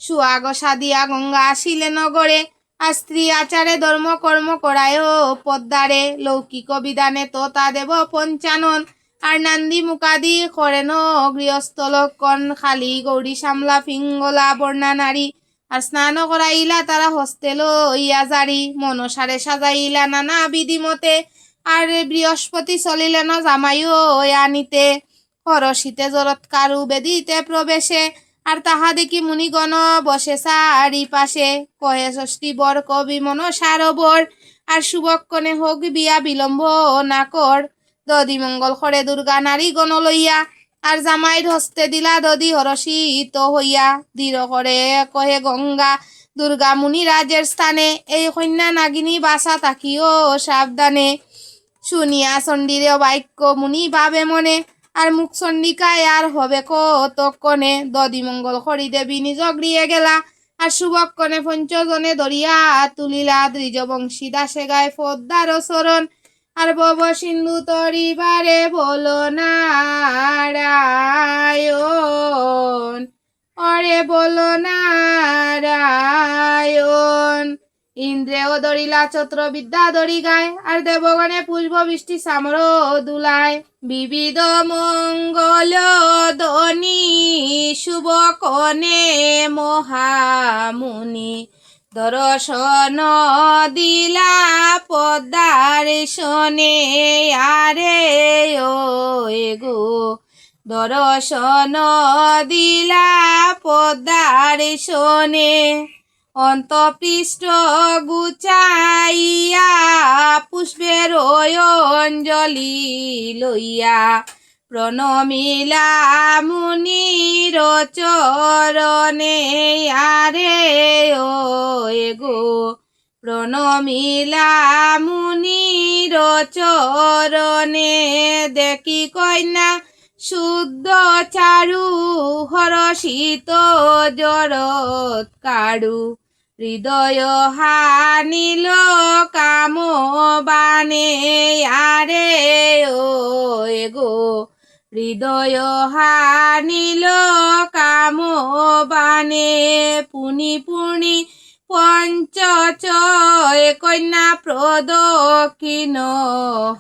সুহাগ সাদিয়া গঙ্গা আসিলে নগরে, আর স্ত্রী আচারে ধর্ম কর্ম করায় পদ্মারে, লৌকিক বিধানে তো তা দেব পঞ্চানন, আর নান্দি মুকাদি করেন গৃহস্থ লক্ষণ, খালি গৌরী সামলা পিঙ্গলা বর্ণা নারী, আর স্নান করাইলা তারা হস্তে লইয়া জারি, মনসারে সাজাইলা নানা বিধিমতে, আর বৃহস্পতি চলিলেন জামাইও আনিতে, হরষিতে জরৎকারু বেদিতে প্রবেশে, আর তাহা দেখি মুনিগণ বসে চারি পাশে, কহে ষষ্ঠী বর কবি মনসার বর, আর শুভক্ষণে হোক বিয়া বিলম্ব না কর, দধি মঙ্গল করে দুর্গা নারী গণ লইয়া, আর জামাইর হস্তে দিলা দধি হরষিত হইয়া, দৃঢ় করে কহে গঙ্গা দুর্গা মুনিরাজের স্থানে, এই কন্যা নাগিনী বাসা তাকিও সাবধানে, শুনিয়া চণ্ডীরে বাক্য মুনি ভাবে মনে, আর মুখ চণ্ডিকায় আর হবে কতক্ষণে, দধি মঙ্গল করি দেবী নিজ গৃহে গেলা, আর শুভক্ষণে পঞ্চজনে ধরিয়া তুলিলা, দ্বিজবংশী দাসে গায়ে পদ্মার চরণ, আর ভব সিন্ধু তরিবারে বলো নারায়ণ, অরে বলো নারায়ণ, ইন্দ্রেও দরিলা চত্র বিদ্যা দরি গায় আর দেবগণে পুষ্প বৃষ্টি সামর দুলায় বিবিধ মঙ্গল ধ্বনি শুভ কনে মহামুনি দর্শন দিলা পদ্মার শনে আরে ও গো দর্শন দিলা পদ্মার শনে অন্তপৃষ্ঠ গুচাইয়া পুষ্পের অঞ্জলি লইয়া প্রণমিলা মুনির চরণে আরে ও গো প্রণমিলা মুনির চরণে দেখি কন্যা শুদ্ধ চারু হরষিত জরৎ কারু হৃদয় হানিল কাম বানে আরে ও গো হৃদয় হানিল কাম বানে পুনি পুনি পঞ্চচয় কন্যা প্রদক্ষিণ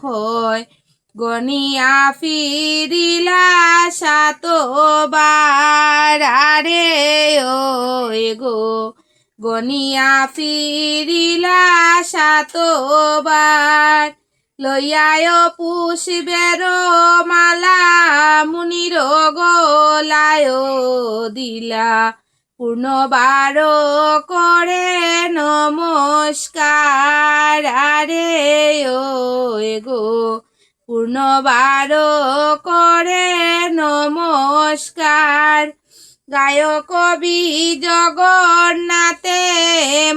হয় গনিয়া ফিরিলা সাতবার আরে ও গো গনিয়া ফিরিলা সাতবার লইয়ায় পুষ্পের মালা মুনির গলায় দিলা পূর্ণবার করে নমস্কার আরে ও গো পূর্ণবার করে নমস্কার গায়ক কবি জগন্নাথে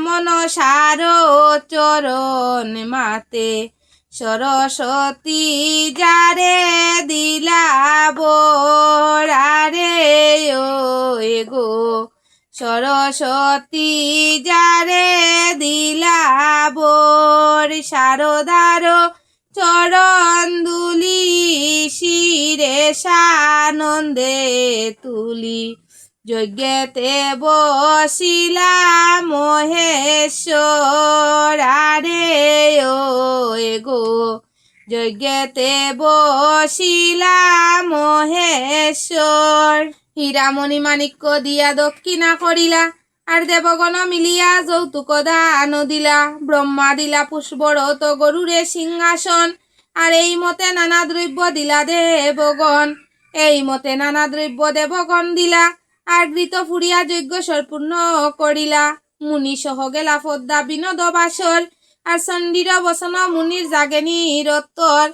মনসার চরণ মাতে সরস্বতী যারে দিলা বোরারে ও গো সরস্বতী যারে দিলা বোর শারদার চরণ দুলি শিরে সানন্দে তুলি যজ্ঞেতে বসিলা মহেশ্বর আরে ও গো যজ্ঞেতে বসিলা মহেশ্বর হীরামণি মাণিক্য দিয়া দক্ষিণা করিলা আর দেবগণ মিলিয়া যৌতুক দান দিলা ব্রহ্মা দিলা পুষ্পরত গরুরে সিংহাসন আর এই মতে নানা দ্রব্য দিলা দেবগণ এই মতে নানা দ্রব্য দেবগণ দিলা আর ঘৃত ফুরিয়া যজ্ঞ সম্পূর্ণ করিলা মুনি সহ গেলা পদ্মা বিনোদ বাসর আর চণ্ডীর বসন মুনির জাগেনি রত্তর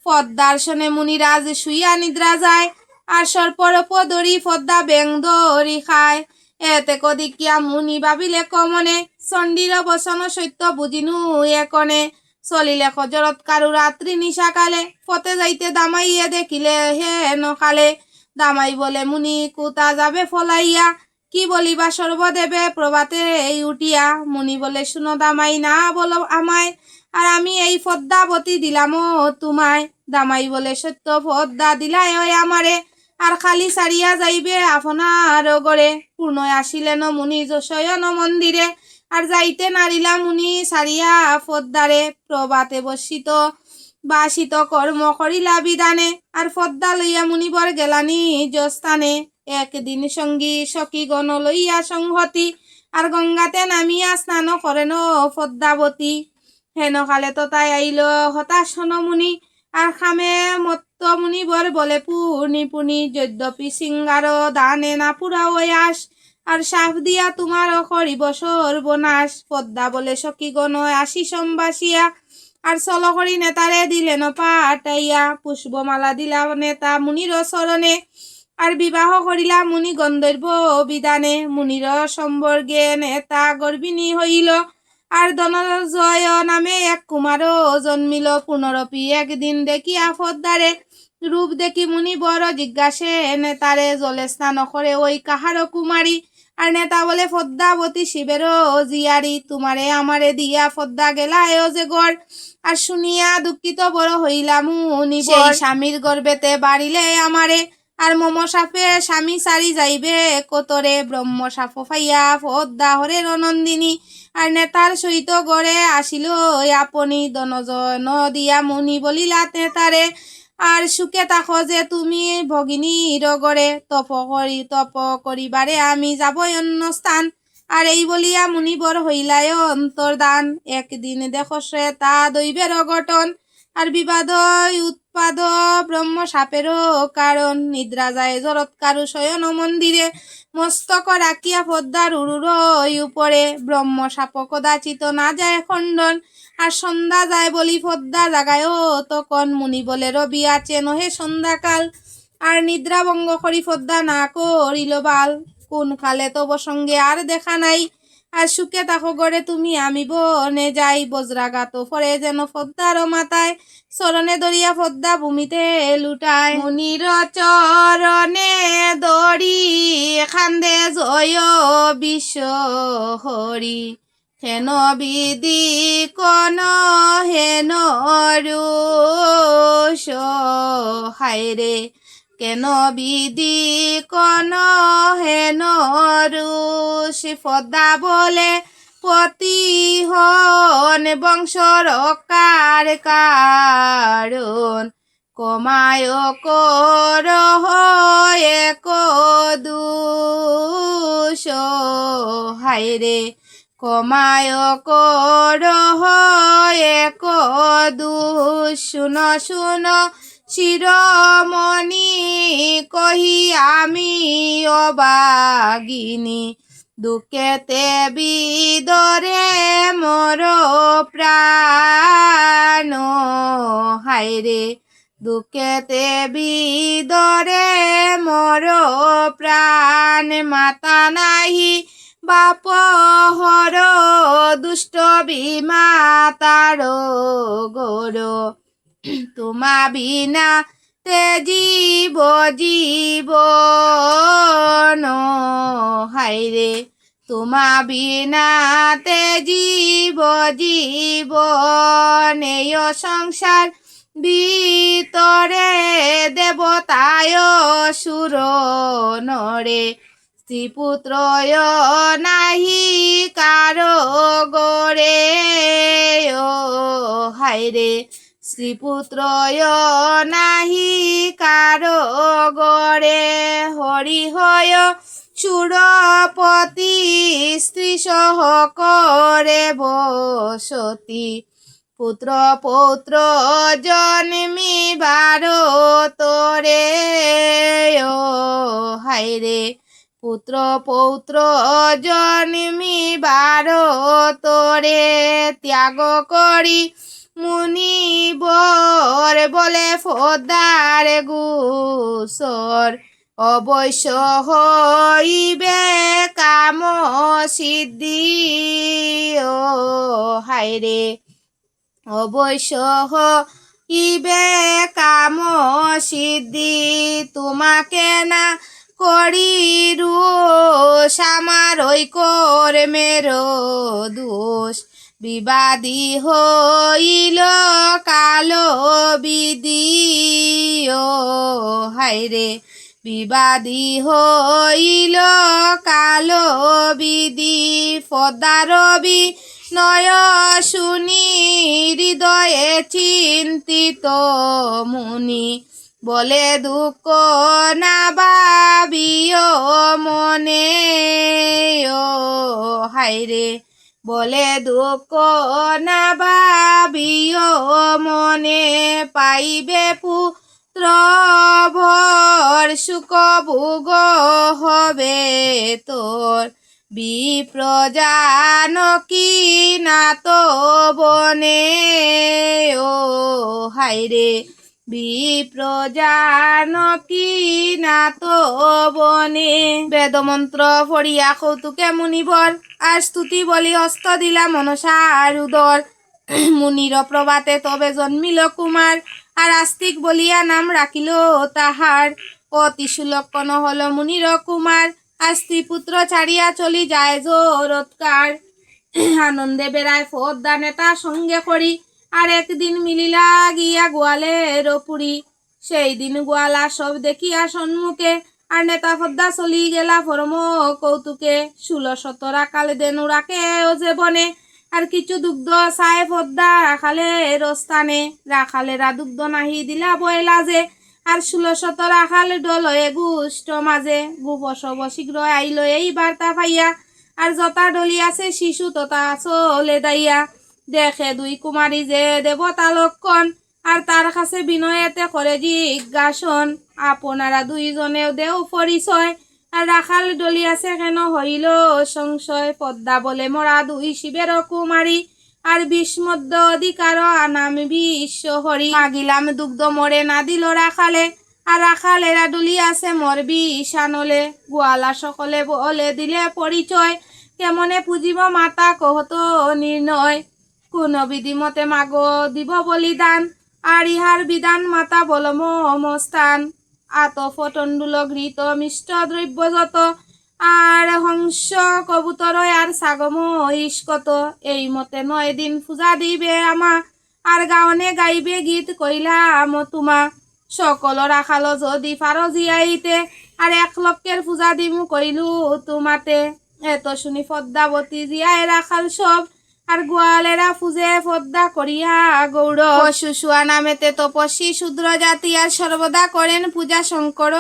পদ্মার শনে মুনিরাজ শুইয়া নিদ্রা যায় আর সর্পরূপ দরি পদ্মা ব্যাং দরি খায় এতে কদিকিয়া মুনি ভাবিলে কমনে চণ্ডীর বসন সত্য বুঝিনু একনে চলিলে খজরত কারু রাত্রি নিশাকালে পথে যাইতে দামাইয়ে দেখিলে হে নকালে দামাই বলে মুনি কুতা যাবে ফলাইয়া কি বলিবা সর্বদেবে প্রভাতে এই উঠিয়া মুনি বলে শুনো দামাই না বলো আমায় আর আমি এই পদ্মাবতী দিলাম তোমায় দামাই বলে সত্য পদ্মা দিলাই ওই আমারে আর খালি সারিয়া যাইবে আপনার গড়ে পূর্ণ আসিলেন মুনি যশয়ন মন্দিরে আর যাইতে নারিলা মুনি সারিয়া পদ্মারে প্রভাতে বসিত বাসিত কর্ম করিলা বিধানে আর পদ্মা লইয়া মুনিবর গেলানি যস্থানে একদিন সঙ্গী সখী গণ লইয়া সংহতি আর গঙ্গাতে নামিয়া স্নান করেন পদ্মাবতী হেনকালে তো তাই আইল হতাশন মুনি আর খামে মত্ত মুনিবর বলে পুনি পুনি যদ্যপি সিঙ্গার দানে না পুরা ওয়াস আর সাপ দিয়া তোমার করিব সর্বনাশ পদ্মা বলে সখী গণ আসি সম্বাসিয়া আর চল করি নেতারে দিলেন পাঠাইয়া পুষ্পমালা দিলা নেতা মুনির চরণে আর বিবাহ করিলা মুনি গন্ধর্ব বিধানে মুনির সম্বর্গে নেতা গর্বিণী হইল আর ধনঞ্জয় নামে এক কুমারও জন্মিল পুনরপি একদিন দেখিয়া পদ্মারে রূপ দেখি মুনি বড় জিজ্ঞাসে নেতারে জলে স্নান করে ওই কাহার কুমারী আর নেতা বলে পদ্মাবতী শিবেরও জিয়ারি তোমারে আমারে দিয়া পদ্মা গেলা এও যে গড় আর শুনিয়া দুঃখিত বড় হইলাম মুনি সেই স্বামীর গর্বেতে বাড়িলে আমারে আর মম সাপে স্বামী সারি যাইবে কতরে ব্রহ্ম সাপ ফাইয়া পদ্মা হরে নন্দিনী আর নেতার সহিত গড়ে আসিল আপনি দনজন দিয়া মুনি বলিলা নেতারে আর সুখে থাকো যে তুমি ভগিনীর গড়ে তপ করিবারে আমি যাবই অন্য স্থান আর এই বলিয়া মুনিবর হইলায় অন্তর্দান একদিন দেখো সে তা দৈবের অঘটন আর বিবাদ উৎপাদ ব্রহ্ম সাপেরও কারণ নিদ্রা যায় জরৎকারু শয়ন মন্দিরে মস্তক রাখিয়া পদ্মার উরুর উপরে ব্রহ্ম সাপ কদাচিত না যায় খণ্ডন আর সন্ধ্যা যায় বলি পদ্মা জাগায়ও তখন মুনি বলে রবি আছে নহে সন্ধ্যাকাল আর নিদ্রা ভঙ্গ করি পদ্মা না করিল বাল কোন কালে তব সঙ্গে আর দেখা নাই আর সুখে তাকো গড়ে তুমি আমি বনে যাই বজ্রাঘাত ফরে যেন পদ্মার মাথায় চরণে দরিয়া পদ্মা ভূমিতে লুটায় মুনির চরণে দড়ি খান্দে জয় বিশ্ব হরি হেন বিধি কোন হেন রুষ হায়রে কেন বিধি কোন হেন রুষ পদ্মা বলে পতি হন বংশ রক্ষার কারণ কমায় কর এক দুষ হায়রে কমায় কর এক দুষ শুন শুন শিরোমণি কহি আমি অবাগিনী দুঃখেতে বিদরে মোর প্রাণ হায়রে দুঃখেতে বিদরে মোর প্রাণ মাতা নাহি বাপ হর দুষ্ট বিমাতার গৌর তোমা বিনা তে জীব জীবন হায়রে তোমা বিনা তে জীব জীবন এই সংসার ভিতরে দেবতায় সুর নরে স্ত্রীপুত্রয় নাহি কারো গরে ও হায়রে শ্রীপুত্রয় নাহি কারো গড়ে হরি হয় চূড়পতি স্ত্রী সহ করে বসতি পুত্র পৌত্র জন্মিবার তোরে ও হায়রে পুত্র পৌত্র জন্মিবার তোরে ত্যাগ করি মুনিবর বলে পদ্মার গুসর অবশ্য হইবে কাম সিদ্ধি ও হায়রে অবশ্য হইবে কাম সিদ্ধি তোমাকে না করি রুষ আমার ওই কর্মের দোষ বিবাদী হইল কালো বিধি ও হায়রে বিবাদী হইল কালো বিধি পদ্মারবি নয় শুনি হৃদয়ে চিন্তিত মুনি বলে দুঃখ না ভাবিও মনে ও হায়রে বলে দুঃখ না ভাবিও মনে পাইবে পুত্র ভর সুখ ভোগ হবে তোর বিপ্রজানকি না তো বনে ও হায়রে বিপ্রজানকি না তো বনে বেদমন্ত্র পড়িয়া কৌতুকে মুনিবর আর স্তুতি বলি হস্ত দিলা মনসার উদর মুনির প্রভাতে তবে জন্মিল কুমার আর আস্তিক বলিয়া নাম রাখিল তাহার অতি সুলক্ষণ হল মুনির কুমার আর স্ত্রী পুত্র ছাড়িয়া চলি যায় জোরৎকার আনন্দে বেড়ায় পদ্মা নেতা সঙ্গে করি আর একদিন মিলিলা গিয়া গোয়ালের পুরী সেই দিন গোয়ালা সব দেখিয়া সন্মুখে, আর নেতা পদ্মা চলি গেলা ফরম কৌতুকে। 16 রাখাল দেনু রাখে ও যে বনে, আর কিছু দুগ্ধ চায় পদ্মা রাখালে রস্তানে। রাখালেরা দুগ্ধ নাহি দিলা বয় লাজে, আর 16 রাখাল ডল হয়ে গুষ্ট মাঝে। গুপসব শীঘ্র আইল এই বার্তা পাইয়া, আর যতা ডলিয়াছে শিশু তথা চলে দাইয়া। দেখে দুই কুমারী যে দেবতা লক্ষণ, আর তার কাছে বিনয়েতে করে জিজ্ঞাসন। আপনারা দুইজনেও দেও পরিচয়, আর রাখাল ডলিয়াছে কেন হইল সংশয়। পদ্মা বলে মোরা দুই শিবের কুমারী, আর বিষমধ্য অধিকার নাম বিশ্ব হরি। মাগিলাম দুগ্ধ মরে না দিল রাখালে, আর রাখালেরা ডলিয়াছে মোর বিষানলে। গোয়ালা সকলে বলে দিলে পরিচয়, কেমনে পুজিব মাতা কহত নির্ণয়। কোন বিধি মতে মাগ দিব বলিদান, আর ইহার বিধান মাতা বলম মস্তান। আতপ তণ্ডুল ঘৃত মিষ্ট দ্রব্য যত, আর হংস কবুতর আর ছাগম ইস্কত। এই মতে 9 দিন পূজা দিবে আমা, আর গাওনে গাইবে গীত কইলাম তোমা। সকল রাখাল যদি পারো জিয়াইতে, আর 1 লক্ষের পূজা দিমু কইলু তোমাতে। এত শুনি পদ্মাবতী জিয়ায় রাখাল সব, আর গোয়ালেরা পূজে পদ্মা করিয়া গৌড়। শুশুয়া নামেতে তপস্বী শূদ্র জাতি, আর সর্বদা করেন পূজা শঙ্কর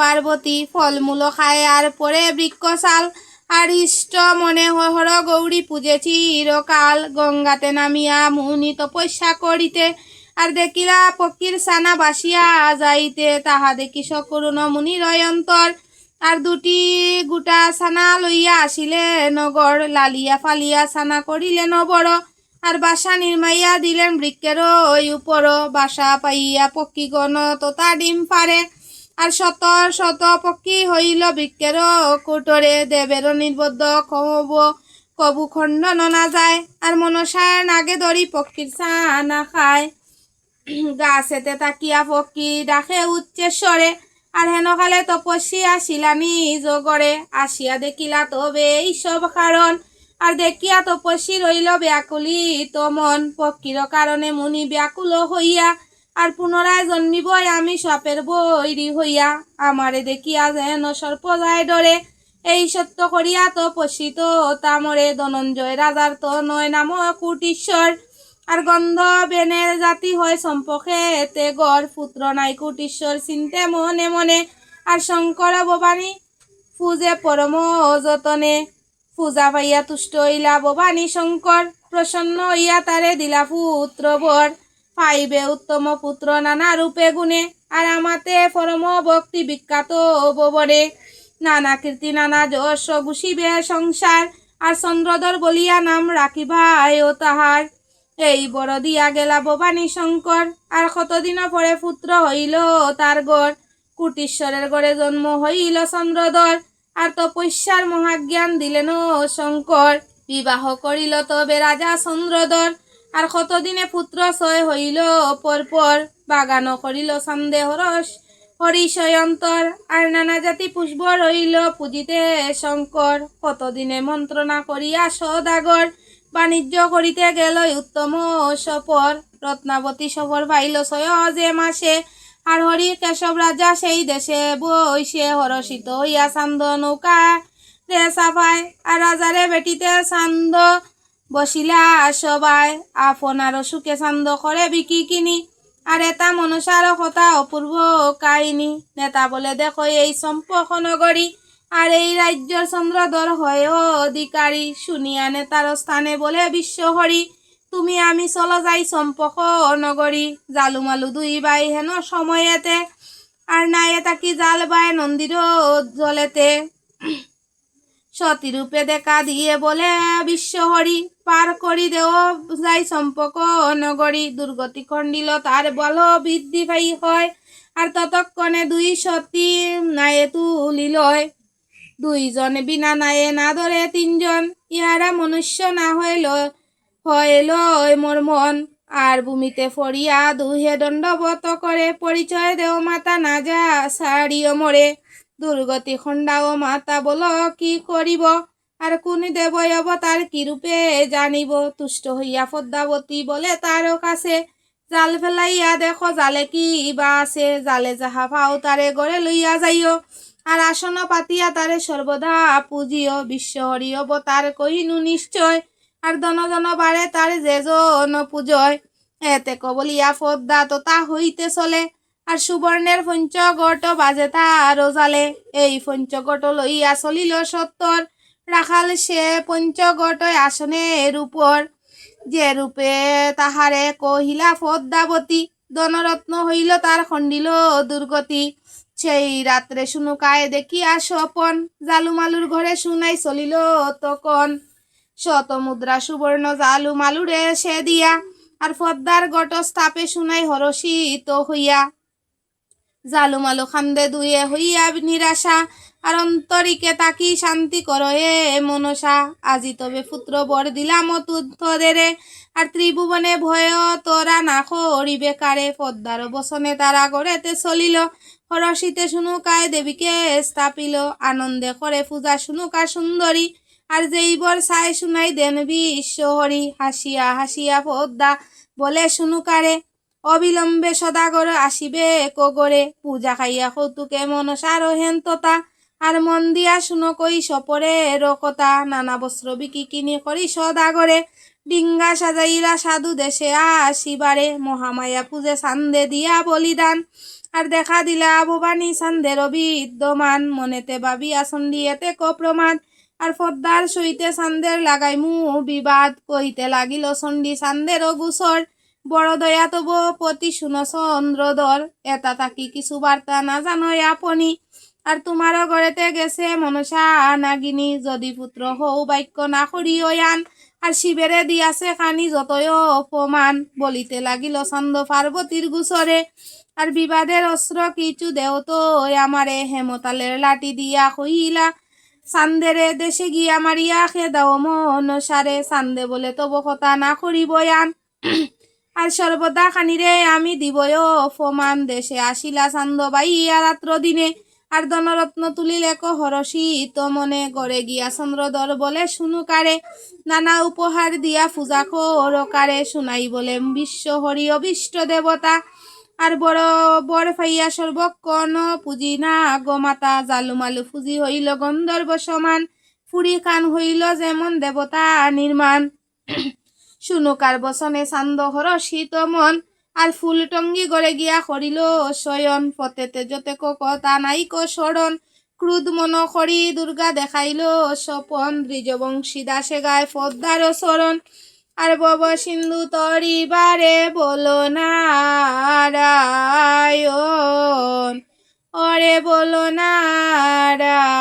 পার্বতী। ফলমূল খায় আর পরে বৃক্ষশাল, আর ইষ্ট মনে হর গৌরী পূজে চিরকাল। গঙ্গাতে নামিয়া মুনি তপস্যা করিতে, আর দেখিলা পক্ষীর সানা বাসিয়া যাইতে। তাহা দেখি সকরুণ মুনির অন্তর, আর 2টি গোটা ছানা লইয়া আসিলে নগর। লালিয়া ফালিয়া ছানা করিলেন বড়, আর বাসা নির্মাইয়া দিলেন বৃক্ষের উপর। বাসা পাইয়া পক্ষীগণ তোতা ডিম পারে, আর শত শত পক্ষী হইল বৃক্ষের কুটরে। দেবের নির্বদ্ধ কবু খণ্ডন না যায়, আর মনসার নাগে ধরি পক্ষীর ছানা খায়। গাছেতে তাকিয়া পক্ষী ডাকে উচ্চেশ্বরে, আর হেনকালে তপস্বী আসিলা নিজ গড়ে। আসিয়া দেখিলা তবে এইসব কারণ, আর দেখিয়া তপস্বী রইল ব্যাকুলিত মন। পক্ষীর কারণে মুনি ব্যাকুল হইয়া, আর পুনরায় জন্মিবই আমি সাপের বৈরী হইয়া। আমারে দেখিয়া যেন সর্প যায় ডরে, এই সত্য করিয়া তপস্বী তো তামরে। ধনঞ্জয় রাজার তো নয় নাম কুটিশ্বর, আর গন্ধ বেনের জাতি হয় সম্পর্কেতে গড়। পুত্র নাই কুটিশ্বর চিন্তে মনে মনে, আর শঙ্কর ভবানী পূজে পরম যতনে। পূজা পাইয়া তুষ্ট হইলা ভবানী শঙ্কর, প্রসন্ন হইয়া তারে দিলা পুত্র বর। পাইবে উত্তম পুত্র নানা রূপে গুণে, আর আমাতে পরম ভক্তি বিখ্যাত বরে। নানা কীর্তি নানা যশ গুছিবে সংসার, আর চন্দ্রধর বলিয়া নাম রাখিবায় ও তাহার। এই বড় দিয়া গেলা ভবানী শঙ্কর, আর কতদিন পরে পুত্র হইল তার গড়। কুটিশ্বরের গড়ে জন্ম হইল চন্দ্রধর, আর তপস্যার মহাজ্ঞান দিলেন শঙ্কর। বিবাহ করিল তবে রাজা চন্দ্রধর, আর কতদিনে পুত্র ছয় হইল পরপর। বাগান করিল সন্দেহ রস হরিশয়ন্তর, আর নানা জাতি পুষ্প রইল পূজিতে শঙ্কর। কতদিনে মন্ত্রণা করিয়া সদাগর, বাণিজ্য করিতে গেল উত্তম সফর। রত্নাবতী সফর পাইল 6 মাসে, আর হরি কেশব রাজা সেই দেশে বইসে। হরষিত হইয়া চান্দ নৌকা রে চাপায়, আর রাজারে বেটিতে চান্দ বসিলা সবাই। আপনার সুখে চান্দ করে বিকি কিনি, আর এটা মনসার কথা অপূর্ব কাহিনী। নেতা বলে দেখো এই চম্পক নগরী, আর এই রাজ্যর চন্দ্রধর হয় অধিকারী। শুনিয়া নেতার স্থানে বলে বিশ্বহরি, তুমি আমি চলো যাই চম্পক নগরী। জালুমালু 2 ভাই হেন সময়েতে, আর নাইয়ে তাকি জাল বায় নন্দীর জলেতে। সতীরূপে দেখা দিয়ে বলে বিশ্বহরি, পার করি দেও যাই চম্পক নগরী। দুর্গতি খণ্ডিল তার বল বৃদ্ধি পাই হয়, আর ততক্ষণে 2 সতী নায়ে তুলিলয়। 2 জন বিনা নায়ে না ধরে 3 জন, ইহারা মনুষ্য না হইল হইল মোর মন। আর ভূমিতে পড়িয়া 2 দণ্ডবত করে, পরিচয় দেও মাতা না যা ছাড়িও মরে। দুর্গতি খণ্ডাও মাতা বল কি করিব, আর কোন দেবই অবতার কি রূপে জানিব। তুষ্ট হইয়া পদ্মাবতী বলে তার কাছে, জাল ফেলাইয়া দেখো জালে কি বা আছে, জালে যাহা পাও তারে গড়ে লইয়া যাইও, আর আসন পাতিয়া তারে সর্বদা পুজিও, বিশ্ব হরি অবতার কহিনু নিশ্চয়, আর দন দন বারে তার যে জন পূজয়, এতে কবলিয়া পদ্মা তোতা হইতে চলে, আর সুবর্ণের পঞ্চগট বাজে তার জালে, এই পঞ্চগট লইয়া চলিল সত্তর, রাখাল সে পঞ্চগট আসনের উপর, যে রূপে তাহারে কহিলা পদ্মাবতী, ধনরত্ন হইল তার খণ্ডিল দুর্গতি, সেই রাত্রে শুনুকায় দেখিয়া স্বপন, জালুমালুর ঘরে শুনাই চলিল তখন, শত মুদ্রা সুবর্ণ জালুমালুরে সে দিয়া, আর পদ্মার গট স্থাপে শুনাই হরষিত হইয়া, জালুমালু খান্দে দুয়ে হইয়া নিরাশা, আর অন্তরিকে তাকি শান্তি করো এ মনসা, আজি তবে পুত্র বর দিলাম তোদেরে, আর ত্রিভুবনে ভয় তোরা না করিবে কারে, পদ্মার বসনে তারা গড়েতে চলিল, হরষিতে শুনুকায় দেবীকে স্থাপিল, আনন্দে করে পূজা শুনুকা সুন্দরী, আর যেই বর সাই শুনাই দেন বিশ্ব হরি, হাসিয়া হাসিয়া পদ্মা বলে শুনুকারে, অবিলম্বে সদাগর আসিবে কগরে, পূজা খাইয়া কৌতুকে মনসার হেন্ততা, আর মন দিয়া শুনো কই সপরের কথা, নানা বস্ত্র বিকি কিনি করি সদাগরে, ডিঙ্গা সাজাইলা সাধু দেশে আসিবারে, মহামায়া পূজে সান্দে দিয়া বলিদান, আর দেখা দিলা ভবানী সান্দের বিদ্যমান, মনেতে ভাবিয়া চন্ডিয়েতে প্রমাণ, আর পদ্মার সইতে সান্দের লাগাই মু বিবাদ, কইতে লাগিল চণ্ডী সান্দের গুসর, বড় দয়া তব পতি শুনো চন্দ্রধর, এটা তাকি কিছু বার্তা না জানো আপনি, আর তোমারও ঘরেতে গেছে মনসা নাগিনী, যদি পুত্র হও বাক্য না করিও আন, আর শিবেরে দিয়াছে খানি যতই অপমান, বলিতে লাগিল ছন্দ পার্বতীর গুসরে, আর বিবাদের অস্ত্র কিছু দেও তো আমারে, হেমতালের লাঠি দিয়া কহিলা চান্দেরে, দেশে গিয়া মারিয়া খেদাও মনসারে, চান্দে বলে তব কথা না করিব আন, আর সর্বদা খানিরে আমি দিবয় অপমান, দেশে আসিলা চান্দ বাইয়া রাত্র দিনে, আর ধনরত্ন তুলিলে হরষিত মনে, গড়ে গিয়া চন্দ্রধর বলে শুনুকারে, নানা উপহার দিয়া পূজা করকারে, শুনাই বলে বিশ্ব হরি অবিষ্ট দেবতা, আর বড় বর ফাইয়া সর্বক্ষণ পুজি না গোমাতা, জালুমালু ফুজি হইল গন্ধর্ব সমান, ফুরি কান হইল যেমন দেবতা নির্মাণ, শুনুকার বসনে চান্দ হরষিত মন, আর ফুল টঙ্গি গড়ে গিয়া করিল শয়ন, পতেতে যতে কথা নাইক স্মরণ, ক্রুদ মন করি দুর্গা দেখাইল স্বপন, দ্বিজবংশী দাসে গায় পদ্মার চরণ, আর বব সিন্ধু তরিবারে বলো নারায়ণ, ওরে বলো নারায়ণ।